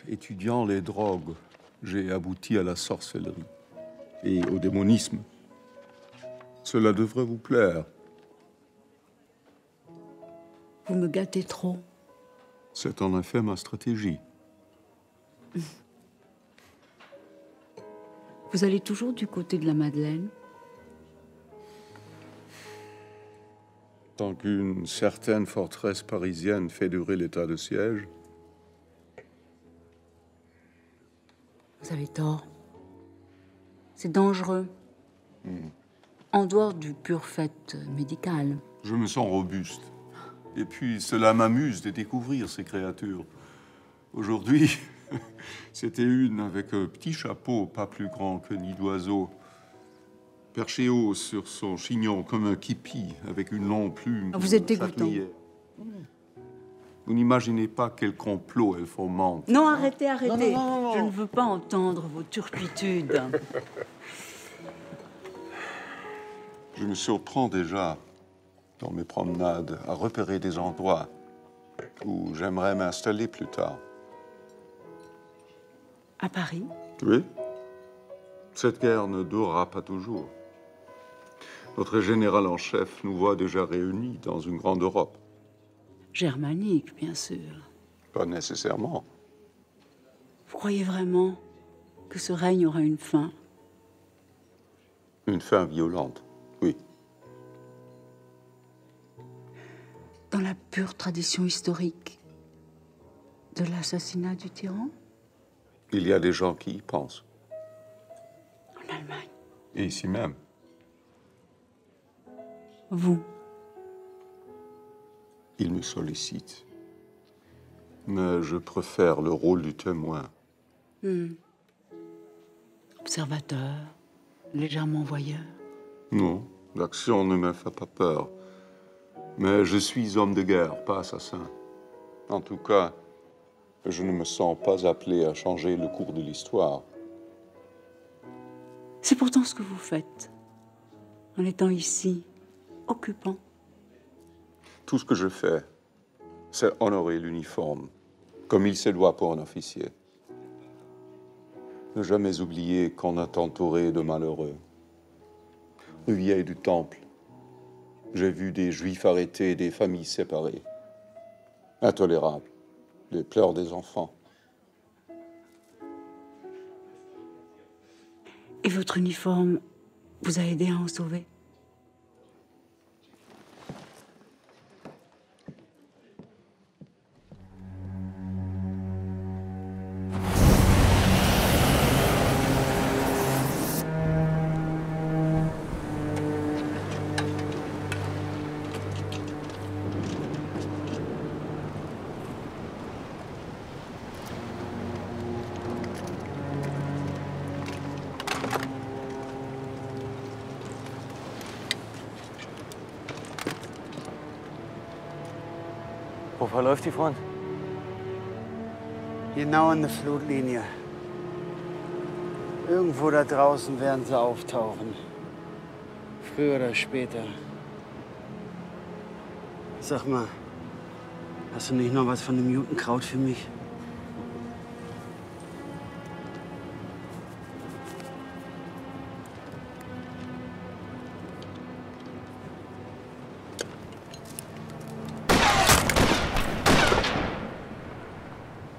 étudiant les drogues, j'ai abouti à la sorcellerie et au démonisme. Cela devrait vous plaire. Vous me gâtez trop. C'est en effet ma stratégie. Vous allez toujours du côté de la Madeleine? Tant qu'une certaine forteresse parisienne fait durer l'état de siège. Vous avez tort. C'est dangereux. En dehors du pur fait médical. Je me sens robuste. Et puis, cela m'amuse de découvrir ces créatures. Aujourd'hui, c'était une avec un petit chapeau, pas plus grand que nid d'oiseau, perché haut sur son chignon comme un képi, avec une longue plume. Vous êtes dégoûtant. Vous n'imaginez pas quel complot elle fomente. Non, arrêtez, arrêtez. Non. Je ne veux pas entendre vos turpitudes. Je me surprends déjà, dans mes promenades, à repérer des endroits où j'aimerais m'installer plus tard. À Paris? Oui. Cette guerre ne durera pas toujours. Notre général en chef nous voit déjà réunis dans une grande Europe. Germanique, bien sûr. Pas nécessairement. Vous croyez vraiment que ce règne aura une fin? Une fin violente, oui. Dans la pure tradition historique de l'assassinat du tyran? Il y a des gens qui y pensent. En Allemagne. Et ici même. Vous? Ils me sollicitent. Mais je préfère le rôle du témoin. Observateur, légèrement voyeur. Non, l'action ne me fait pas peur. Mais je suis homme de guerre, pas assassin. En tout cas, je ne me sens pas appelé à changer le cours de l'histoire. C'est pourtant ce que vous faites, en étant ici, occupant. Tout ce que je fais, c'est honorer l'uniforme, comme il se doit pour un officier. Ne jamais oublier qu'on a entouré de malheureux. Rue Vieille du Temple, j'ai vu des Juifs arrêtés et des familles séparées. Intolérable. Les pleurs des enfants. Et votre uniforme vous a aidé à en sauver? Wo verläuft die Front? Genau an der Flutlinie. Irgendwo da draußen werden sie auftauchen. Früher oder später. Sag mal, hast du nicht noch was von dem Jutenkraut für mich?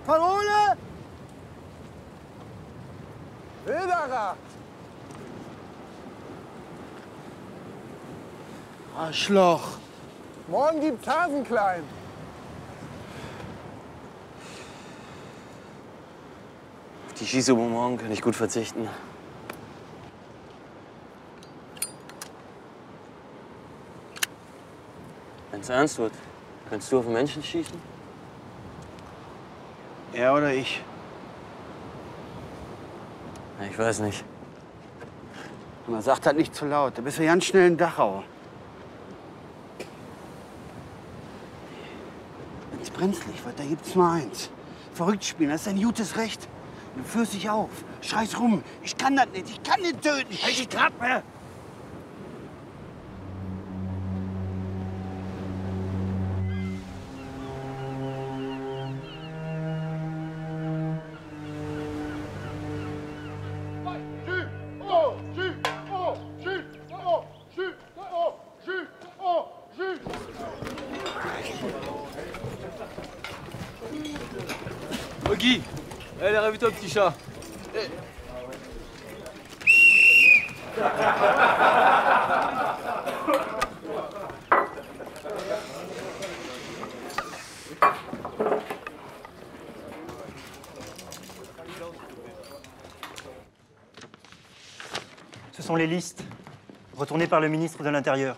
Parole! Wilderer! Arschloch! Morgen gibt's Hasenklein. Auf die Schießübung morgen kann ich gut verzichten. Wenn's ernst wird, kannst du auf den Menschen schießen? Er oder ich? Ich weiß nicht. Man sagt halt nicht zu laut. Da bist du ganz schnell in Dachau. brenzlig wird, da gibt's nur eins. Verrückt spielen, das ist ein gutes Recht. Du führst dich auf, schreist rum. Ich kann das nicht, ich kann nicht töten. Halt die Klappe! Oh Guy, allez, réveille-toi, petit chat. Ce sont les listes, retournées par le ministre de l'Intérieur,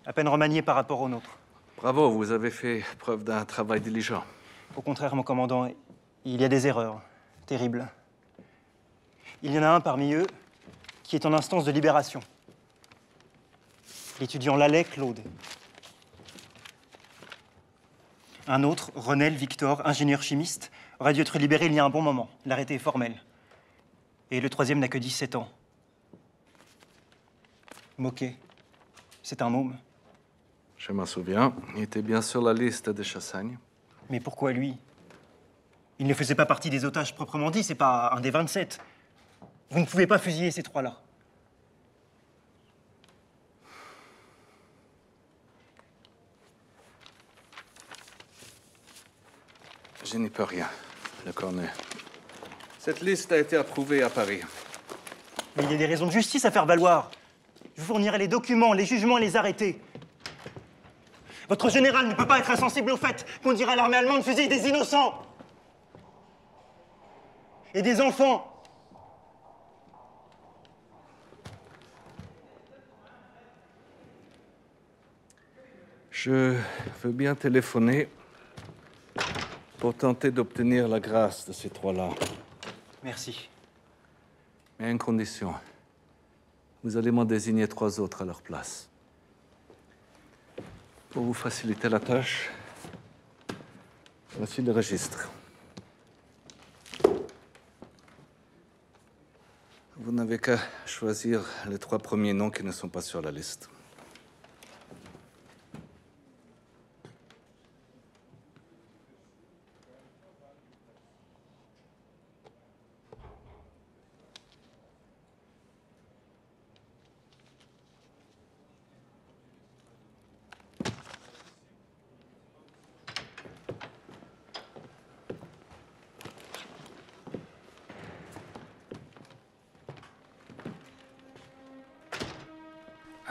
à peine remaniées par rapport aux nôtres. Bravo, vous avez fait preuve d'un travail diligent. Au contraire, mon commandant, il y a des erreurs terribles. Il y en a un parmi eux qui est en instance de libération. L'étudiant Lallet Claude. Un autre, Renel Victor, ingénieur chimiste, aurait dû être libéré il y a un bon moment. L'arrêté est formel. Et le troisième n'a que 17 ans. Moquet. C'est un môme. Je m'en souviens, il était bien sur la liste de Chassagne. Mais pourquoi lui? Il ne faisait pas partie des otages proprement dit, c'est pas un des 27. Vous ne pouvez pas fusiller ces trois-là. Je n'y peux rien, le cornet. Cette liste a été approuvée à Paris. Mais il y a des raisons de justice à faire valoir. Je vous fournirai les documents, les jugements et les arrêtés. Votre général ne peut pas être insensible au fait qu'on dirait à l'armée allemande fusiller des innocents. Et des enfants. Je veux bien téléphoner pour tenter d'obtenir la grâce de ces trois-là. Merci. Mais à une condition. Vous allez m'en désigner 3 autres à leur place. Pour vous faciliter la tâche, voici le registre. Vous n'avez qu'à choisir les 3 premiers noms qui ne sont pas sur la liste.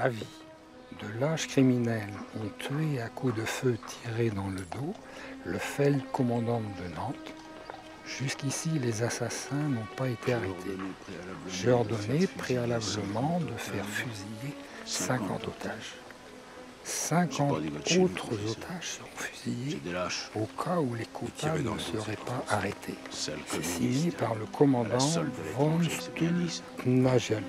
Avis. De lâches criminels ont tué à coups de feu tirés dans le dos le Feldkommandant de Nantes. Jusqu'ici, les assassins n'ont pas été arrêtés. J'ai ordonné préalablement de faire fusiller 50 otages. 50 autres otages seront fusillés au cas où les coupables ne seraient pas arrêtés. C'est signé par le commandant von Stuhlnagel.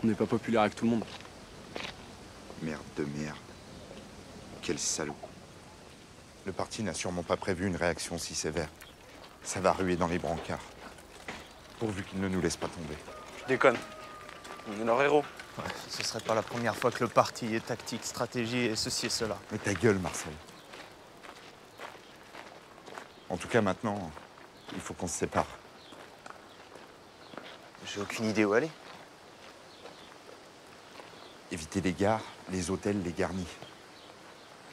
On n'est pas populaire avec tout le monde. Merde de merde. Quel salaud. Le parti n'a sûrement pas prévu une réaction si sévère. Ça va ruer dans les brancards. Pourvu qu'ils ne nous laissent pas tomber. Je déconne. On est leur héros. Ouais, ce serait pas la première fois que le parti est tactique, stratégie et ceci et cela. Mais ta gueule, Marcel. En tout cas, maintenant, il faut qu'on se sépare. J'ai aucune idée où aller. Éviter les gares, les hôtels, les garnis.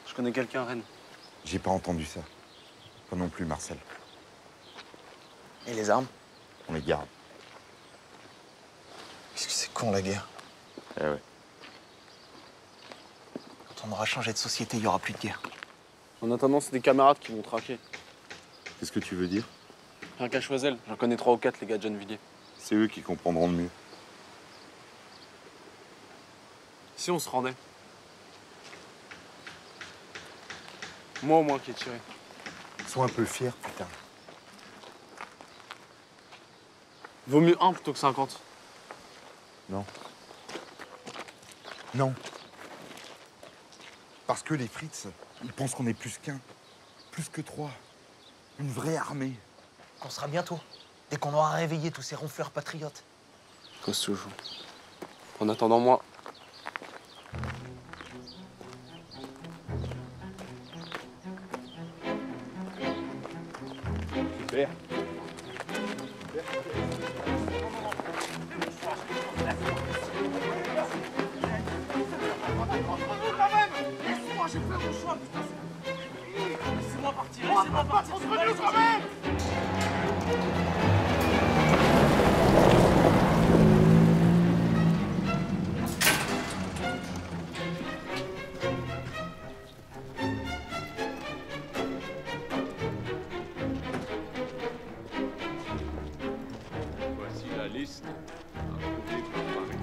Je connais quelqu'un à Rennes. J'ai pas entendu ça. Pas non plus, Marcel. Et les armes? On les garde. Qu'est-ce que c'est con, la guerre? Eh ouais. Quand on aura changé de société, il y aura plus de guerre. En attendant, c'est des camarades qui vont traquer. Qu'est-ce que tu veux dire? Rien qu'à Choiseul, j'en connais 3 ou 4, les gars de Gennevilliers. C'est eux qui comprendront le mieux. Si on se rendait. Moi au moins qui ai tiré. Sois un peu fier, putain. Vaut mieux 1 plutôt que 50. Non. Non. Parce que les Fritz, ils pensent qu'on est plus qu'un. Plus que 3. Une vraie armée. On sera bientôt, dès qu'on aura réveillé tous ces ronfleurs patriotes. Cause toujours. En attendant, moi. Super. Laissez-moi, j'ai fait mon choix, putain. Laissez-moi partir, laissez-moi partir. Entre nous quand même. Voici la liste approuvée par Paris.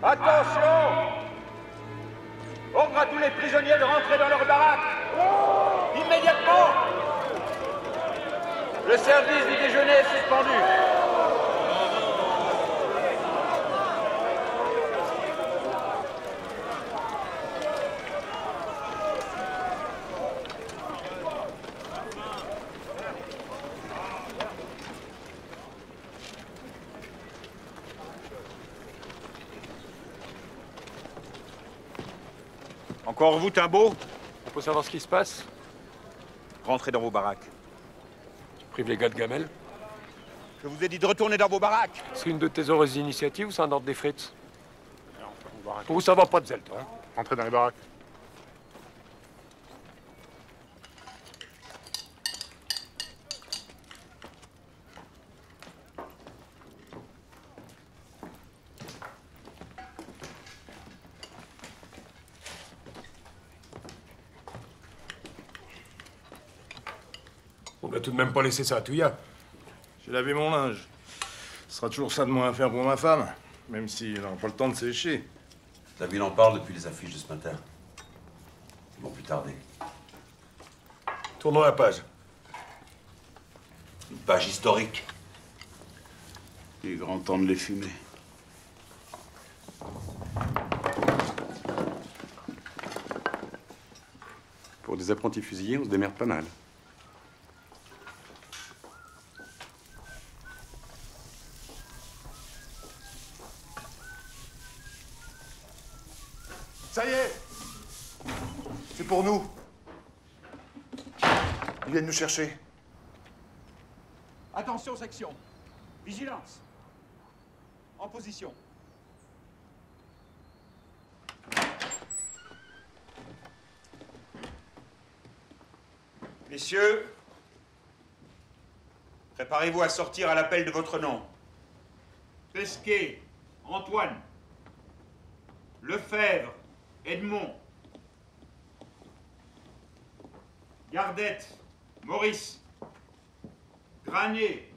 Attention! Ordre à tous les prisonniers de rentrer dans leur baraque. Immédiatement! Le service du déjeuner est suspendu. Encore vous, Timbaud? On peut savoir ce qui se passe? Rentrez dans vos baraques. Tu prives les gars de gamelle? Je vous ai dit de retourner dans vos baraques. C'est une de tes heureuses initiatives ou c'est un ordre des Fritz? Pour vous, ça va pas de zèle, toi. Hein? Entrez dans les baraques. On va tout de même pas laisser ça à Touya. J'ai lavé mon linge. Ce sera toujours ça de moins à faire pour ma femme, même s'il n'aura pas le temps de sécher. La ville en parle depuis les affiches de ce matin. Ils vont plus tarder. Tournons la page. Une page historique. Il est grand temps de les fumer. Pour des apprentis fusillés, on se démerde pas mal. Ça y est! C'est pour nous. Ils viennent nous chercher. Attention, section. Vigilance. En position. Messieurs, préparez-vous à sortir à l'appel de votre nom. Pesquet, Antoine. Lefebvre, Edmond. Gardette, Maurice. Granet,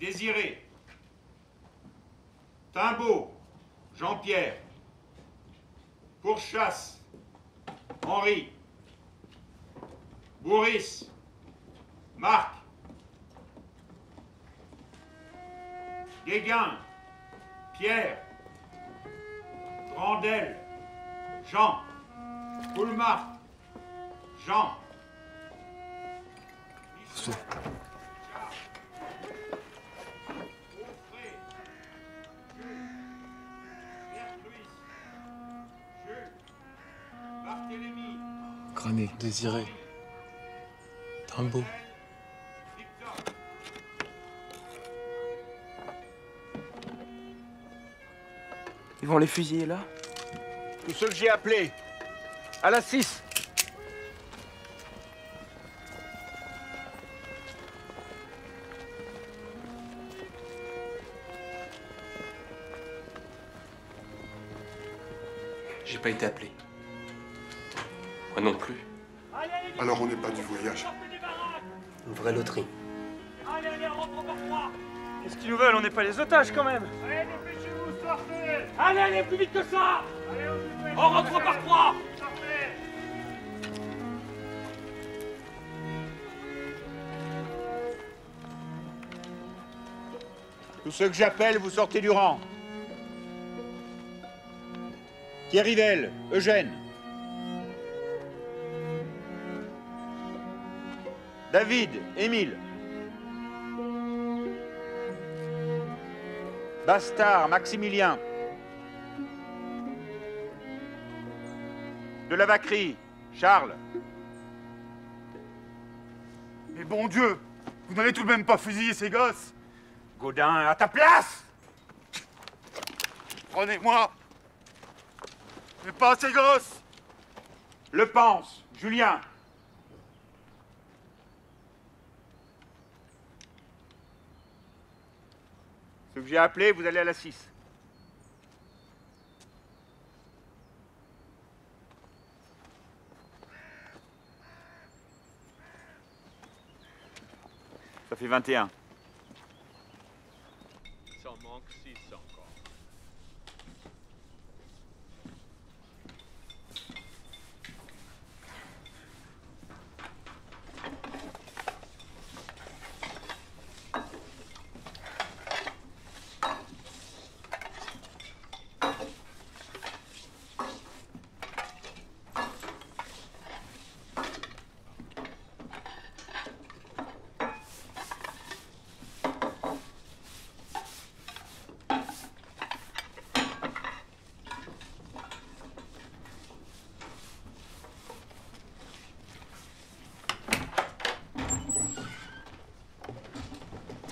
Désiré. Timbaud, Jean-Pierre. Pourchasse, Henri. Bourris, Marc. Guéguin, Pierre. Grandel, Jean. Poulmart, Jean. Granet, Désiré. Timbaud. Ils vont les fusiller là? Tous ceux que j'ai appelés, à la 6. J'ai pas été appelé. Moi non plus. Alors on n'est pas du voyage. Une vraie loterie. Allez, allez, rentre par trois. Qu'est-ce qu'ils nous veulent? On n'est pas les otages quand même. Allez, dépêchez-vous, sortez. Allez, allez, plus vite que ça. Allez, on rentre par trois. Tous ceux que j'appelle, vous sortez du rang. Thierry Vell, Eugène. David, Émile. Bastard, Maximilien. De la Vacquerie, Charles. Mais bon Dieu, vous n'allez tout de même pas fusiller ces gosses? Gaudin, à ta place! Prenez-moi! Mais pas ces gosses! Le pense, Julien. Ceux que j'ai appelés, vous allez à la 6. Ça fait 21. Il s'en manque 6 encore.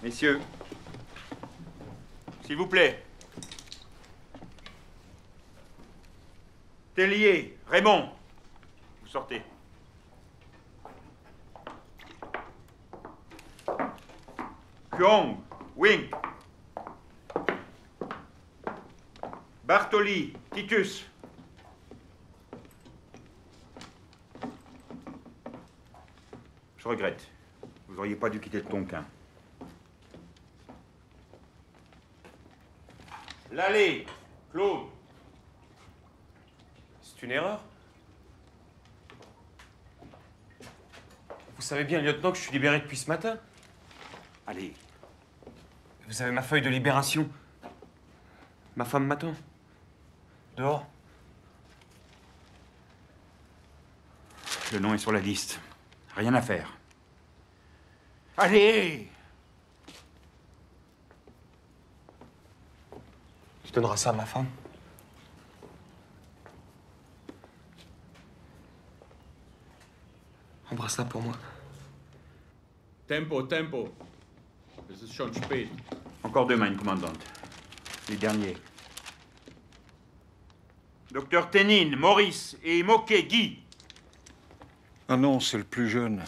Messieurs, s'il vous plaît. Tellier, Raymond, vous sortez. Kuong, Wing. Bartoli, Titus. Je regrette. Vous n'auriez pas dû quitter le Tonkin. L'allée, Claude. C'est une erreur. Vous savez bien, lieutenant, que je suis libéré depuis ce matin. Allez. Vous avez ma feuille de libération. Ma femme m'attend. Dehors. Le nom est sur la liste. Rien à faire. Allez! Tu donneras ça à ma femme? Embrasse-la pour moi. Tempo, tempo. Es ist schon spät. Encore deux, mein commandante. Les derniers. Docteur Ténine, Maurice et Moquet, Guy. Ah non, c'est le plus jeune.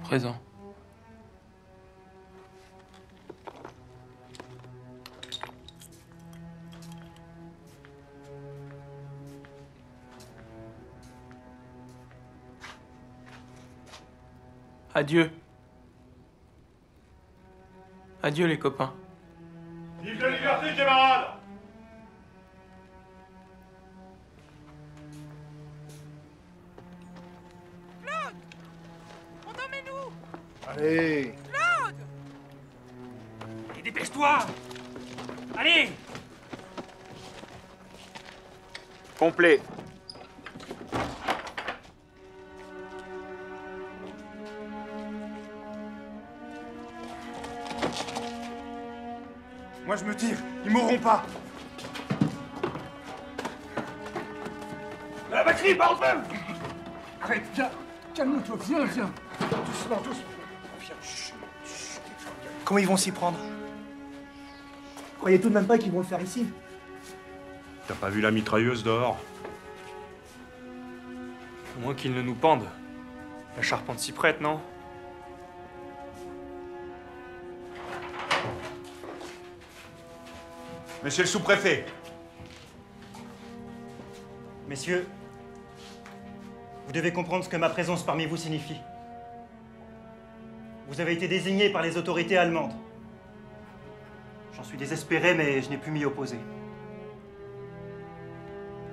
Présent. Adieu. Adieu les copains. Vive la liberté, camarades! Claude! On t'emmène où? Allez! Claude! Et dépêche-toi! Allez! Complet. Moi je me tire, ils mourront pas! La batterie, par feu! Arrête, viens! Calme-toi, viens, viens! Doucement, doucement! Viens, chut, chut. Comment ils vont s'y prendre? Croyez tout de même pas qu'ils vont le faire ici? T'as pas vu la mitrailleuse dehors? Au moins qu'ils ne nous pendent. La charpente s'y prête, non? Monsieur le sous-préfet. Messieurs, vous devez comprendre ce que ma présence parmi vous signifie. Vous avez été désignés par les autorités allemandes. J'en suis désespéré, mais je n'ai pu m'y opposer.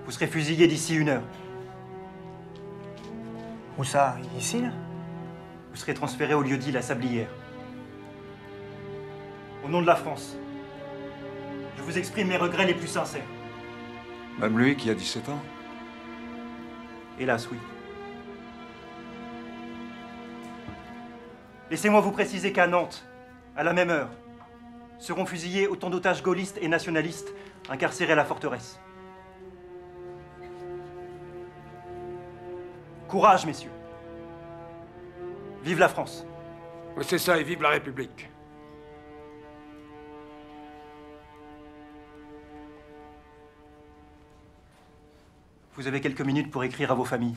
Vous serez fusillés d'ici 1 heure. Où ça? Ici, là? Vous serez transférés au lieu-dit La Sablière. Au nom de la France, je vous exprime mes regrets les plus sincères. Même lui qui a 17 ans? Hélas, oui. Laissez-moi vous préciser qu'à Nantes, à la même heure, seront fusillés autant d'otages gaullistes et nationalistes incarcérés à la forteresse. Courage, messieurs. Vive la France. Oui, c'est ça, et vive la République. Vous avez quelques minutes pour écrire à vos familles.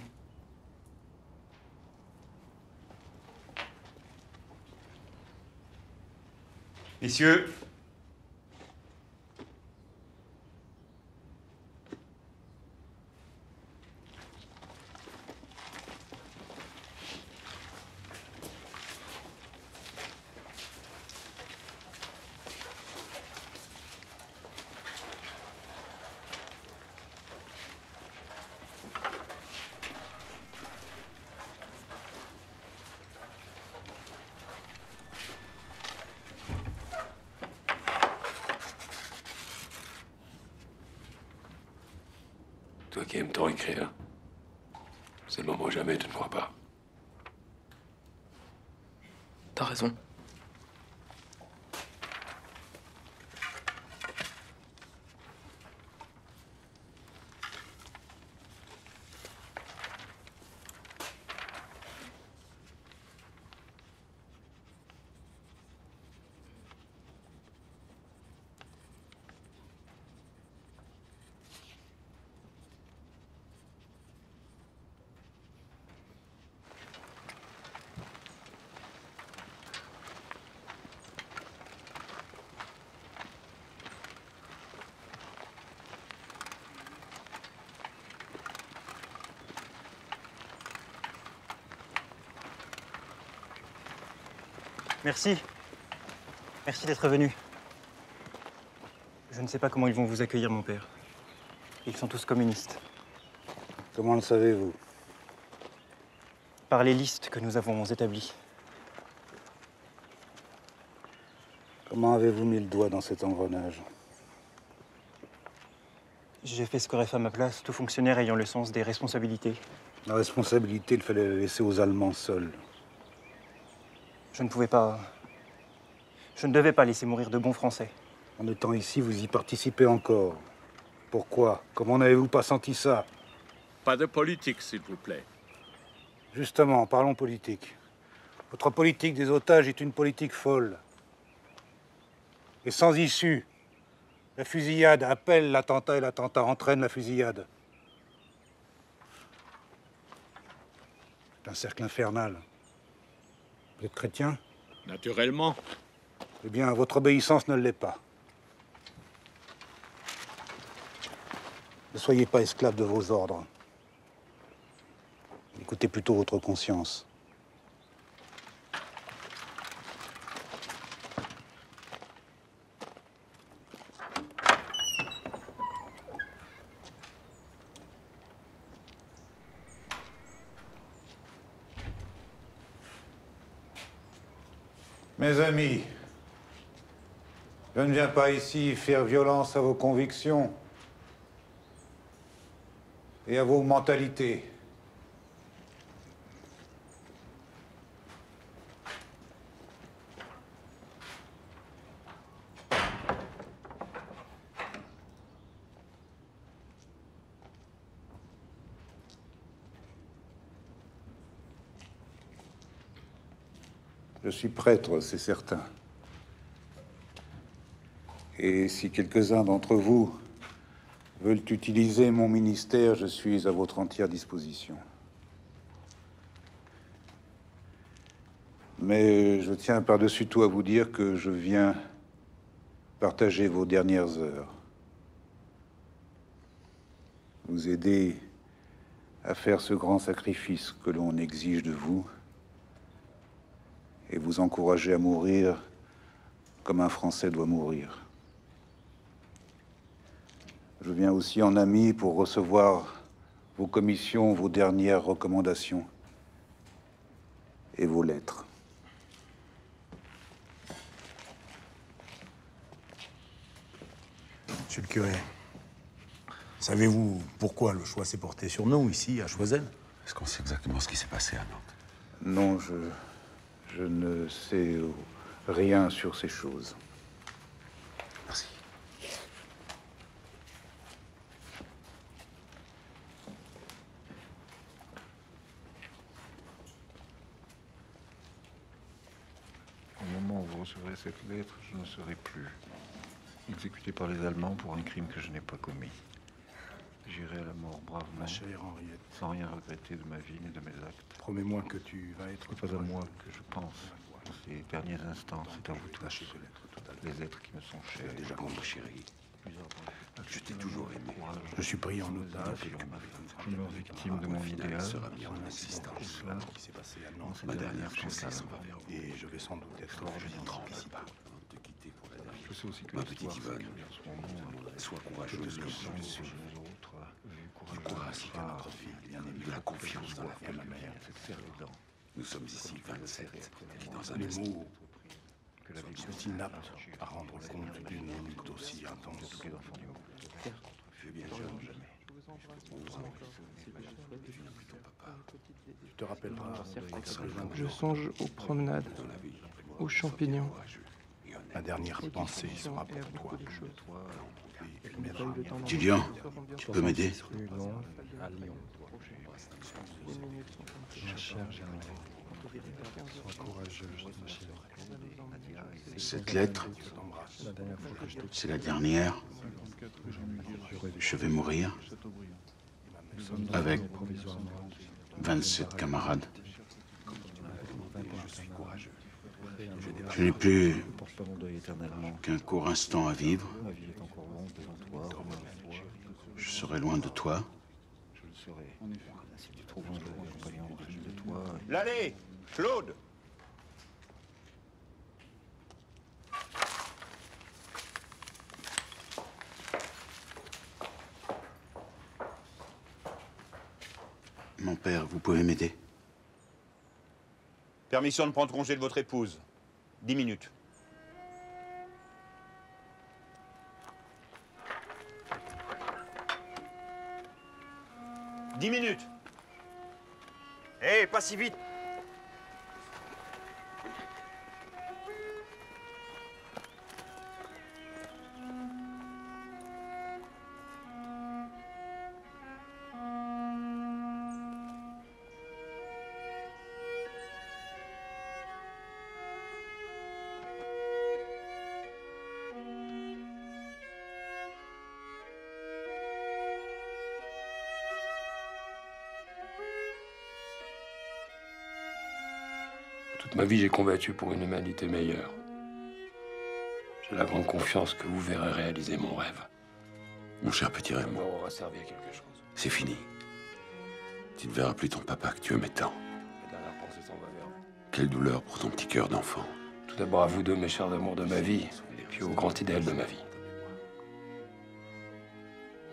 Messieurs, Toi qui aimes tant écrire, c'est le moment ou jamais, tu ne crois pas? T'as raison. Merci. Merci d'être venu. Je ne sais pas comment ils vont vous accueillir, mon père. Ils sont tous communistes. Comment le savez-vous? Par les listes que nous avons établies. Comment avez-vous mis le doigt dans cet engrenage? J'ai fait ce qu'aurait fait à ma place tout fonctionnaire ayant le sens des responsabilités. La responsabilité, il fallait la laisser aux Allemands seuls. Je ne pouvais pas... Je ne devais pas laisser mourir de bons Français. En étant ici, vous y participez encore. Pourquoi? Comment n'avez-vous pas senti ça? Pas de politique, s'il vous plaît. Justement, parlons politique. Votre politique des otages est une politique folle. Et sans issue. La fusillade appelle l'attentat et l'attentat entraîne la fusillade. C'est un cercle infernal. Vous êtes chrétien? Naturellement. Eh bien, votre obéissance ne l'est pas. Ne soyez pas esclave de vos ordres. Écoutez plutôt votre conscience. Mes amis, je ne viens pas ici faire violence à vos convictions et à vos mentalités. Je suis prêtre, c'est certain. Et si quelques-uns d'entre vous veulent utiliser mon ministère, je suis à votre entière disposition. Mais je tiens par-dessus tout à vous dire que je viens partager vos dernières heures. vous aider à faire ce grand sacrifice que l'on exige de vous et vous encourager à mourir comme un Français doit mourir. Je viens aussi en ami pour recevoir vos commissions, vos dernières recommandations et vos lettres. Monsieur le curé, savez-vous pourquoi le choix s'est porté sur nous, ici, à Choiseul? Est-ce qu'on sait exactement ce qui s'est passé à Nantes? Non, je ne sais rien sur ces choses. Merci. Au moment où vous recevrez cette lettre, je ne serai plus exécuté par les Allemands pour un crime que je n'ai pas commis. J'irai à la mort bravement, Ma chère Henriette, sans rien regretter de ma vie ni de mes actes. promets-moi que tu vas être... Ce n'est pas à moi que je pense. En ces derniers instants, c'est à vous tous. Les êtres qui me sont chers. Déjà bon, ma chérie. Je t'ai toujours aimé. Je suis pris en otage. Je me victime de mon idéal. Sera bien en existence. Qui s'est passé à Nantes. Ma dernière chance, ça va vers vous. Et je vais sans doute être Je n'en tremble pas. De quitter pour la dernière. Je sais aussi que Ma petite Yvonne, sois courageuse comme je le suis. Du courage à notre fille, de la confiance dans la famille. Nous sommes ici 27, et dans un Les instant. mots sont inaptes à rendre compte d'une lutte aussi intense. Tu te rappelleras Je songe aux promenades, aux champignons. Ma dernière pensée sera pour toi. Julien, tu peux m'aider? Cette lettre, c'est la dernière. Je vais mourir avec 27 camarades. Je n'ai plus qu'un court instant à vivre. Je serai loin de toi. L'allée, Claude. Mon père, vous pouvez m'aider? Permission de prendre congé de votre épouse. 10 minutes. « 10 minutes. Hé, pas si vite. Toute ma vie, j'ai combattu pour une humanité meilleure. J'ai la grande confiance que vous verrez réaliser mon rêve. Mon cher petit Raymond, Ça aura servi à quelque chose. c'est fini. Tu ne verras plus ton papa que tu aimais tant. La dernière pensée s'en va vers vous. Quelle douleur pour ton petit cœur d'enfant. Tout d'abord à vous deux, mes chers amours de ma vie, et puis au grand idéal de ma vie.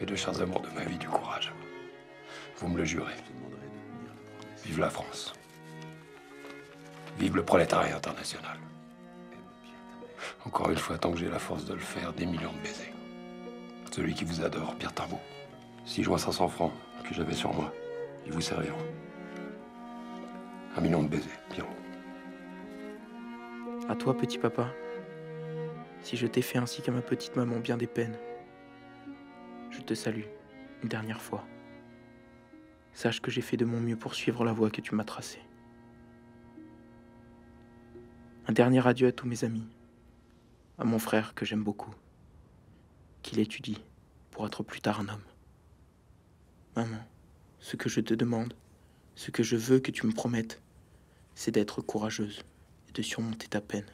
Mes deux chers amours de ma vie, du courage. Vous me le jurez. Vive la France. Vive le prolétariat international. Encore une fois, tant que j'ai la force de le faire, des millions de baisers. Celui qui vous adore, Pierre Tarboux. 6 juin 500 francs que j'avais sur moi. Ils vous serviront. 1 million de baisers, bien haut. À toi, petit papa. Si je t'ai fait ainsi qu'à ma petite maman bien des peines, je te salue une dernière fois. Sache que j'ai fait de mon mieux pour suivre la voie que tu m'as tracée. Un dernier adieu à tous mes amis, à mon frère que j'aime beaucoup, qu'il étudie pour être plus tard un homme. Maman, ce que je te demande, ce que je veux que tu me promettes, c'est d'être courageuse et de surmonter ta peine.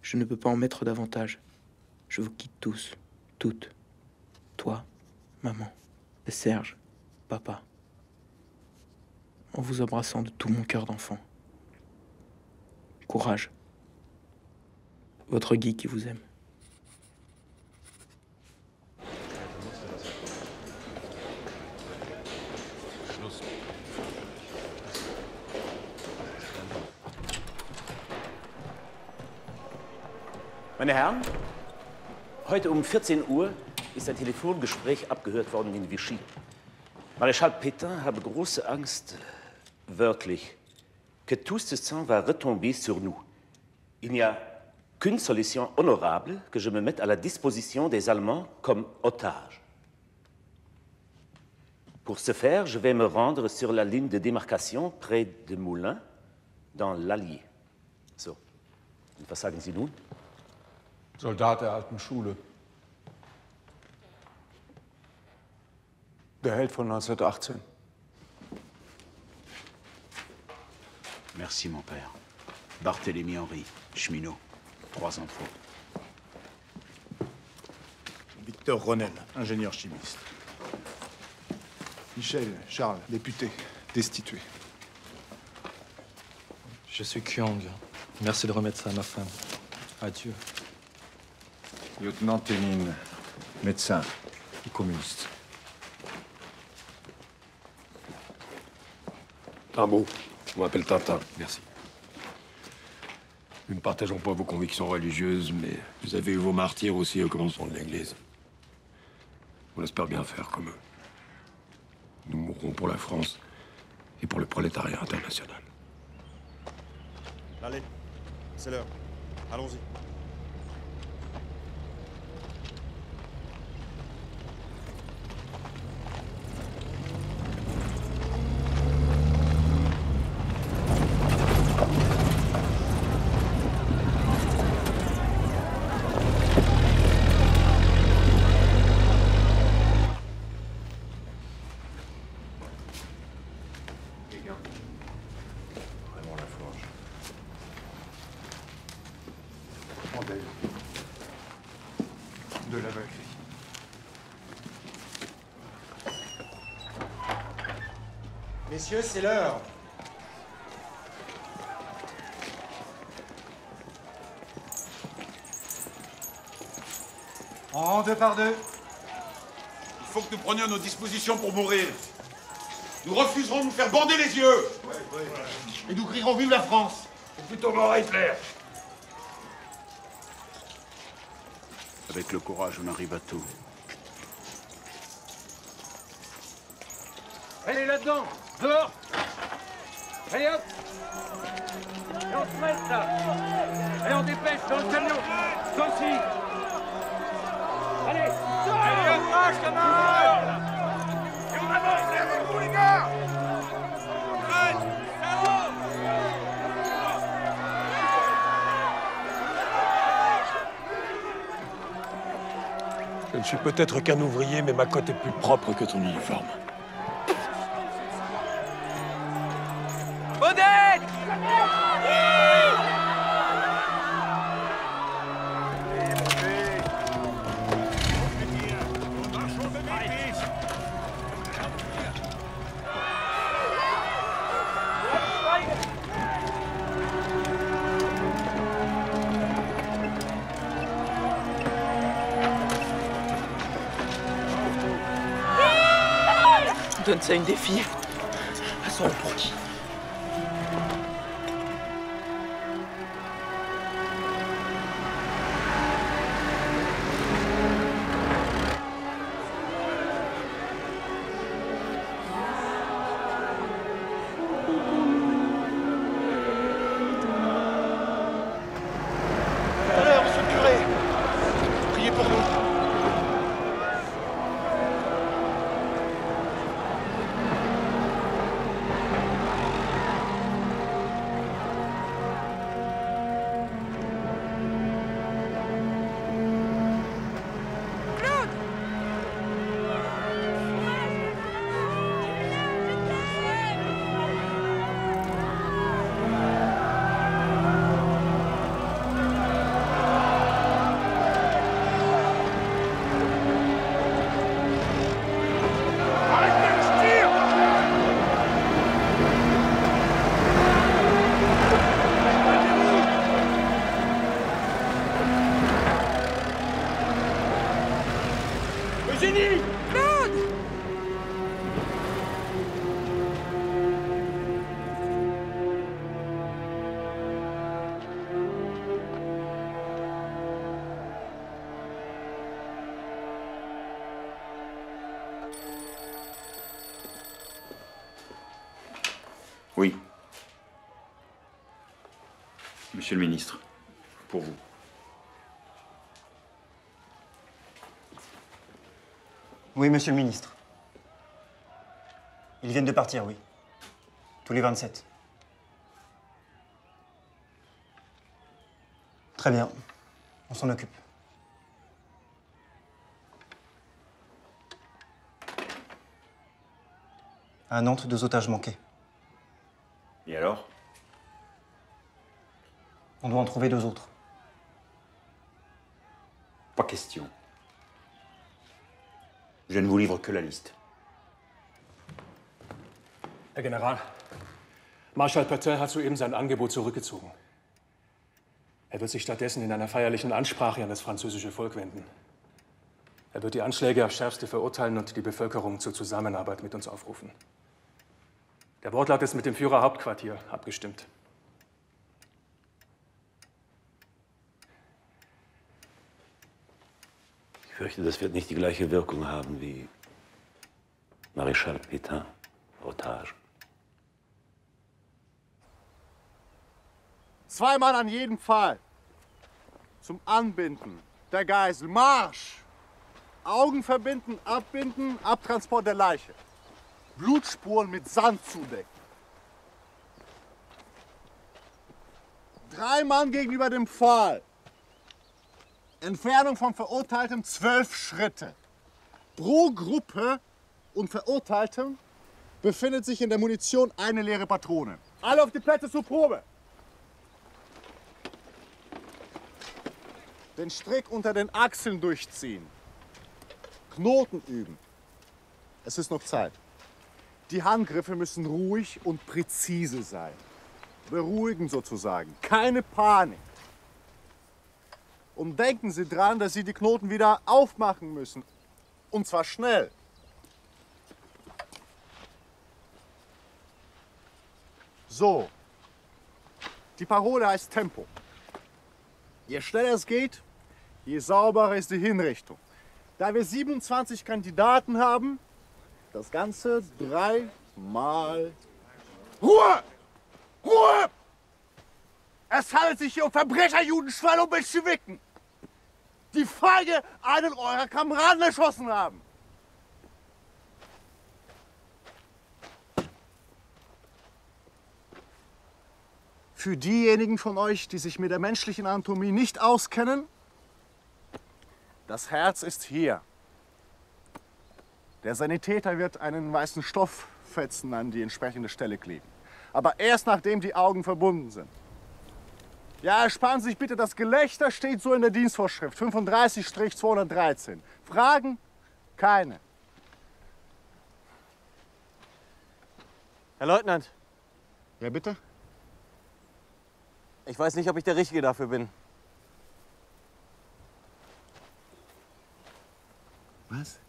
Je ne peux pas en mettre davantage. Je vous quitte tous, toutes. Toi, maman, de Serge, papa, en vous embrassant de tout mon cœur d'enfant. Courage. Votre Guy qui vous aime. Meine Herren, heute um 14 Uhr ist ein Telefongespräch abgehört worden in Vichy. Maréchal Pétain habe große Angst, wörtlich, que tout ce sang va retomber sur nous. Il n'y a qu'une solution honorable, que je me mette à la disposition des Allemands comme otage. Pour ce faire, je vais me rendre sur la ligne de démarcation près de Moulins, dans l'Allier. So, und was sagen Sie nun? Soldat der alten Schule. Der Held von 1918. Merci, mon père. Barthélemy Henry, cheminot, 3 enfants. Victor Ronel, ingénieur chimiste. Michel Charles, député, destitué. Je suis Kyong. Merci de remettre ça à ma femme. Adieu. Lieutenant Ténine, médecin et communiste. Un mot. Je m'appelle Tintin. Merci. Nous ne partageons pas vos convictions religieuses, mais vous avez eu vos martyrs aussi au commencement de l'Église. On espère bien faire comme eux. Nous mourrons pour la France et pour le prolétariat international. Allez, c'est l'heure. Allons-y. Vraiment la forge. De la Valkyrie. Messieurs, c'est l'heure. En rang 2 par 2. Il faut que nous prenions nos dispositions pour mourir. Nous refuserons de nous faire bander les yeux. Et nous crierons vive la France. Ou plutôt mort à Hitler. Avec le courage, on arrive à tout. Allez là-dedans, dehors. Allez hop. Et on se met là. Allez, on dépêche dans le camion. Toi aussi. Allez. Allez, attaque, camarades. Et on avance, derrière vous, les gars. Je ne suis peut-être qu'un ouvrier, mais ma cote est plus propre que ton uniforme. Odette! Donne ça à une des filles. Elles sont pour qui? Allez, monsieur le curé. Priez pour nous. Claude! Oui. Monsieur le ministre, pour vous. Oui, monsieur le ministre. Ils viennent de partir, oui. Tous les 27. Très bien. On s'en occupe. À Nantes, 2 otages manqués. Et alors? On doit en trouver 2 autres. Pas question. Je ne vous livre que la liste. Herr General, Marschall Pétain hat soeben sein Angebot zurückgezogen. Er wird sich stattdessen in einer feierlichen Ansprache an das französische Volk wenden. Er wird die Anschläge aufs Schärfste verurteilen und die Bevölkerung zur Zusammenarbeit mit uns aufrufen. Der Wortlaut ist mit dem Führerhauptquartier abgestimmt. Ich fürchte, das wird nicht die gleiche Wirkung haben wie Maréchal Pétain, Otage. 2 Mann an jeden Pfahl. Zum Anbinden der Geisel. Marsch! Augen verbinden, abbinden, Abtransport der Leiche. Blutspuren mit Sand zudecken. 3 Mann gegenüber dem Pfahl. Entfernung vom Verurteilten 12 Schritte. Pro Gruppe und Verurteiltem befindet sich in der Munition eine leere Patrone. Alle auf die Plätze zur Probe. Den Strick unter den Achseln durchziehen. Knoten üben. Es ist noch Zeit. Die Handgriffe müssen ruhig und präzise sein. Beruhigend sozusagen. Keine Panik. Und denken Sie dran, dass Sie die Knoten wieder aufmachen müssen. Und zwar schnell. So. Die Parole heißt Tempo. Je schneller es geht, je sauberer ist die Hinrichtung. Da wir 27 Kandidaten haben, das Ganze 3 Mal. Ruhe! Ruhe! Es handelt sich hier um Verbrecherjudenschweine und Bolschewiken, die feige einen eurer Kameraden erschossen haben. Für diejenigen von euch, die sich mit der menschlichen Anatomie nicht auskennen, das Herz ist hier. Der Sanitäter wird einen weißen Stofffetzen an die entsprechende Stelle kleben. Aber erst nachdem die Augen verbunden sind. Ja, ersparen Sie sich bitte das Gelächter, steht so in der Dienstvorschrift 35-213. Fragen? Keine. Herr Leutnant. Ja, bitte? Ich weiß nicht, ob ich der Richtige dafür bin. Was?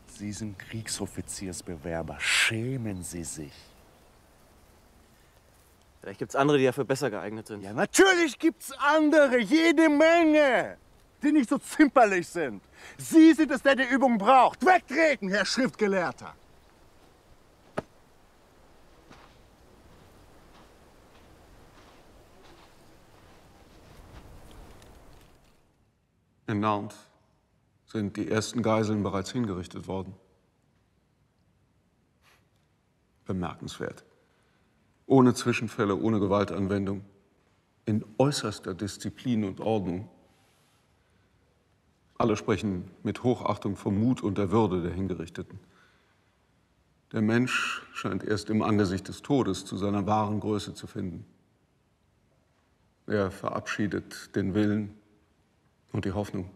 Sie sind Kriegsoffiziersbewerber. Schämen Sie sich. Vielleicht gibt es andere, die dafür besser geeignet sind. Ja, natürlich gibt's andere, jede Menge, die nicht so zimperlich sind. Sie sind es, der die Übung braucht. Wegtreten, Herr Schriftgelehrter. In Nantes sind die ersten Geiseln bereits hingerichtet worden. Bemerkenswert. Ohne Zwischenfälle, ohne Gewaltanwendung, in äußerster Disziplin und Ordnung. Alle sprechen mit Hochachtung vom Mut und der Würde der Hingerichteten. Der Mensch scheint erst im Angesicht des Todes zu seiner wahren Größe zu finden. Er verabschiedet den Willen und die Hoffnung.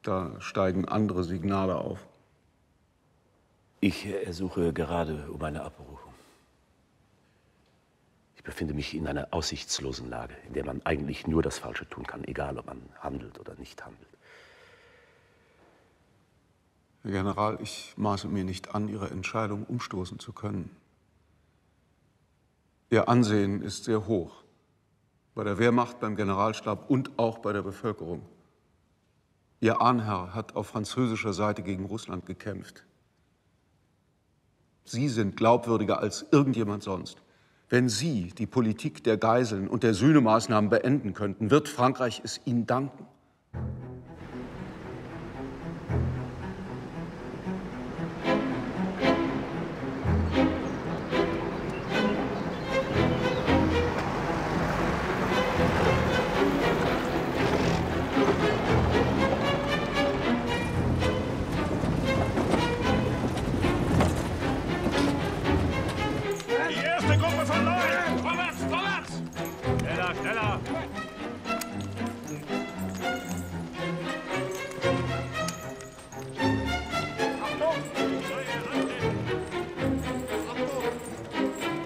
Da steigen andere Signale auf. Ich ersuche gerade um eine Abberufung. Ich befinde mich in einer aussichtslosen Lage, in der man eigentlich nur das Falsche tun kann, egal ob man handelt oder nicht handelt. Herr General, ich maße mir nicht an, Ihre Entscheidung umstoßen zu können. Ihr Ansehen ist sehr hoch. Bei der Wehrmacht, beim Generalstab und auch bei der Bevölkerung. Ihr Ahnherr hat auf französischer Seite gegen Russland gekämpft. Sie sind glaubwürdiger als irgendjemand sonst. Wenn Sie die Politik der Geiseln und der Sühnemaßnahmen beenden könnten, wird Frankreich es Ihnen danken. Die erste Gruppe von 9! Vorwärts, vorwärts! Schneller, schneller! Achtung!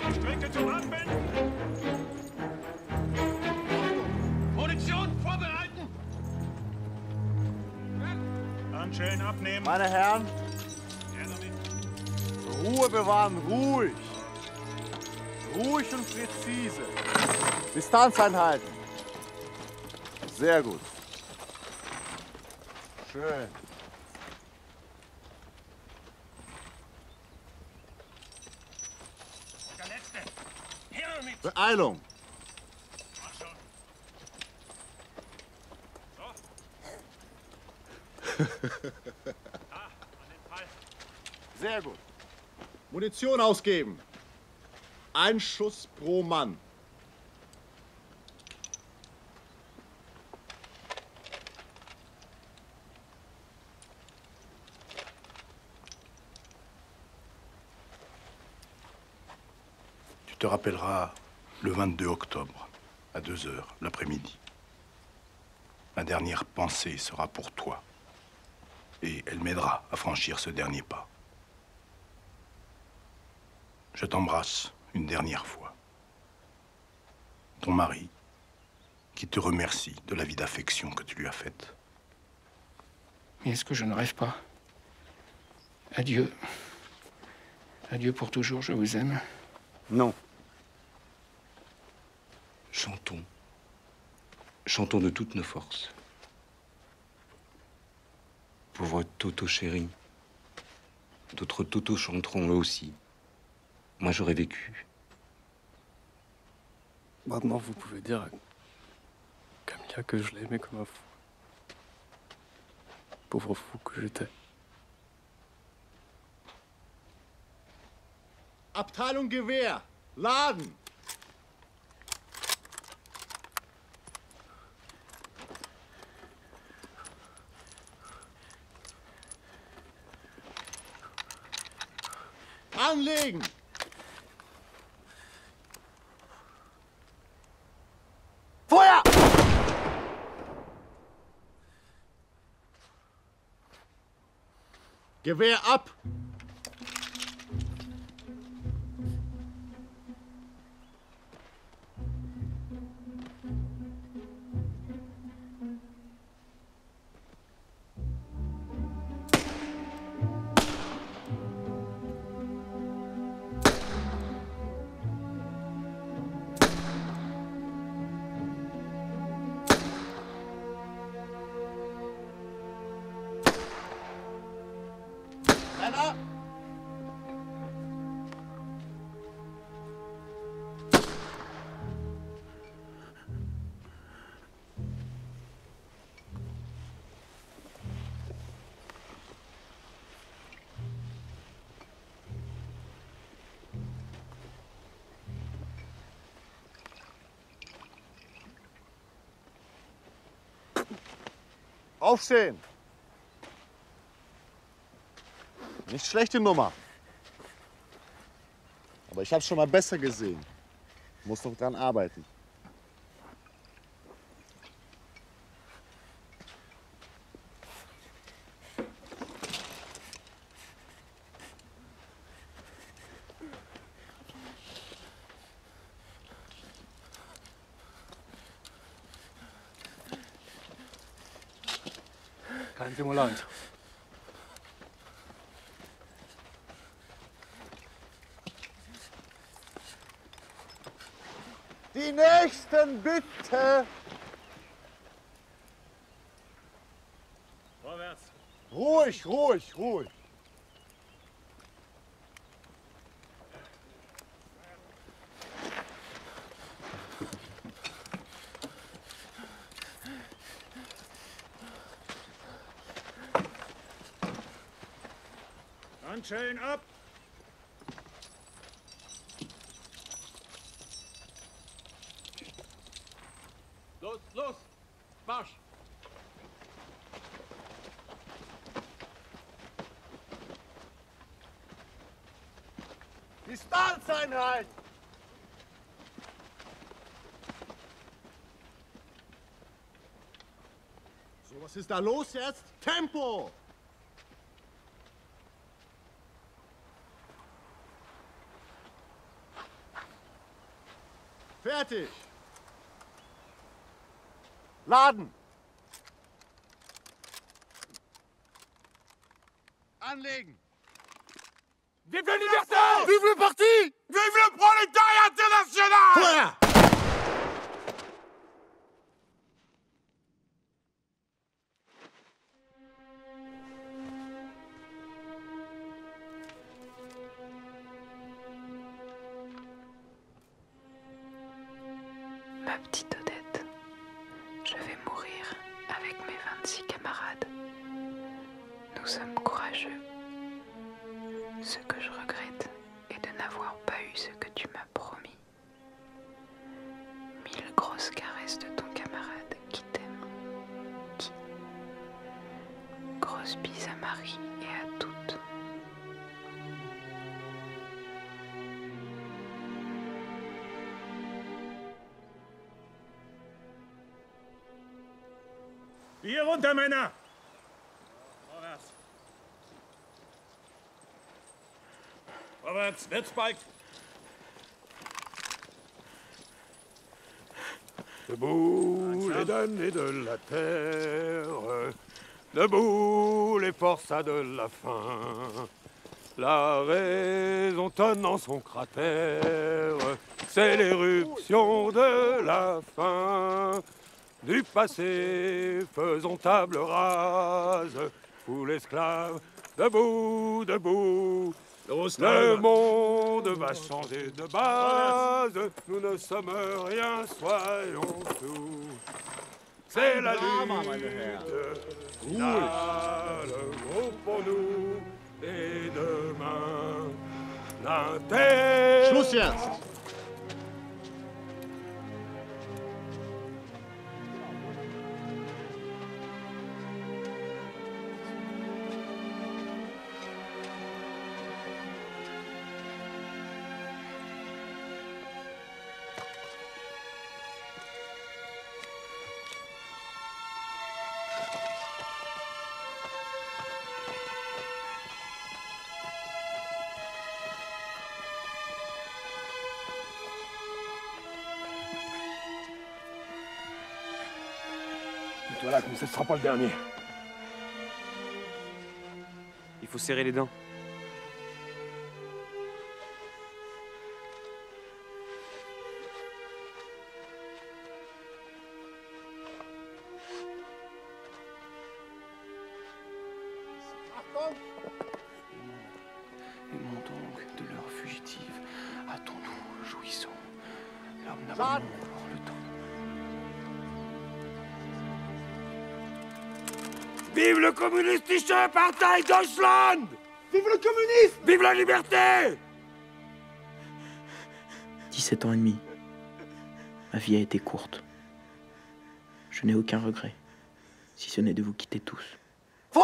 Die Strecke zum Anbinden! Munition vorbereiten! Handschellen abnehmen! Meine Herren, Ruhe bewahren, ruhig. Ruhig und präzise. Distanz einhalten. Sehr gut. Schön. Der Letzte! Her damit! Beeilung. Sehr gut. Munition ausgeben. Ein Schuss pro Mann. Tu te rappelleras le 22 octobre, à 2 heures, l'après-midi. Ma dernière pensée sera pour toi. Et elle m'aidera à franchir ce dernier pas. Je t'embrasse une dernière fois. Ton mari, qui te remercie de la vie d'affection que tu lui as faite. Mais est-ce que je ne rêve pas? Adieu. Adieu pour toujours, je vous aime. Non. Chantons. Chantons de toutes nos forces. Pauvre Toto chéri. D'autres Toto chanteront eux aussi. Moi, j'aurais vécu. Maintenant, vous pouvez dire à Camilla que je l'ai aimé comme un fou. Pauvre fou que j'étais. Abteilung Gewehr. Laden. Anlegen. Feuer! Gewehr ab! Männer! Aufstehen! Nicht schlechte Nummer. Aber ich habe schon mal besser gesehen. Muss noch dran arbeiten. Kein Simulant. Die Nächsten bitte! Vorwärts! Ruhig, ruhig, ruhig! Handschellen ab! Los, los! Marsch! Distanzeinheit! So, was ist da los jetzt? Tempo! Fertig! Laden! Anlegen! Vive la liberté! Vive le parti! Vive le prolétariat international! Feuer! Ma petite Odette, je vais mourir avec mes 26 camarades. Nous sommes courageux. Ce que je regrette est de n'avoir pas eu ce que tu m'as promis. 1000 grosses caresses de ton camarade qui t'aime. Qui Grosse bise à Marie et à toutes. Hier runter, Männer! Vorwärts! Vorwärts, Netzbalk! Debout les damnés de la terre, debout les forçats de la faim. La raison tonne dans son cratère, c'est l'éruption de la faim. Du passé, faisons table rase, foule esclave, debout, debout. Le monde va changer de base, nous ne sommes rien, soyons tous. C'est la lutte finale, groupons-nous, et demain, l'inter... Schluss jetzt! Toi là, comme ça ne sera pas le dernier. Il faut serrer les dents. Aimons donc de l'heure fugitive. Hâtons-nous, jouissons. L'homme n'a pas le temps. Vive le kommunistische Partei Deutschland! Vive le communisme! Vive la liberté! 17 ans et demi. Ma vie a été courte. Je n'ai aucun regret, si ce n'est de vous quitter tous. Feuer!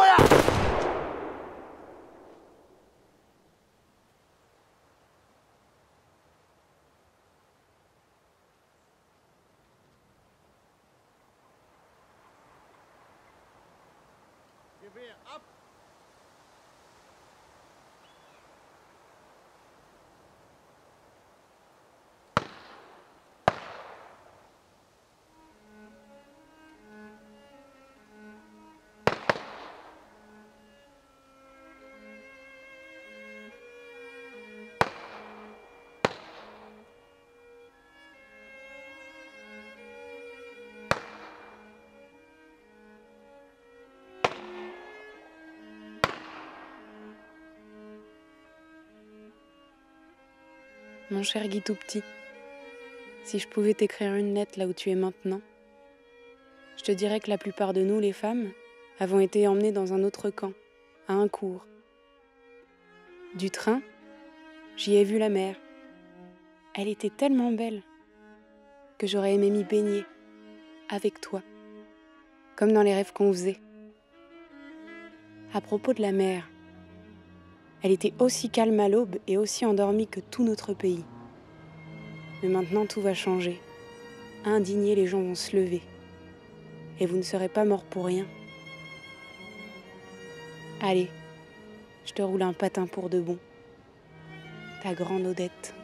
Gewehr ab! Mon cher Guy tout petit, si je pouvais t'écrire une lettre là où tu es maintenant, je te dirais que la plupart de nous, les femmes, avons été emmenées dans un autre camp, à un cours. Du train, j'y ai vu la mer. Elle était tellement belle que j'aurais aimé m'y baigner, avec toi, comme dans les rêves qu'on faisait. À propos de la mer, elle était aussi calme à l'aube et aussi endormie que tout notre pays. Mais maintenant, tout va changer. Indignés, les gens vont se lever. Et vous ne serez pas morts pour rien. Allez, je te roule un patin pour de bon. Ta grande Odette.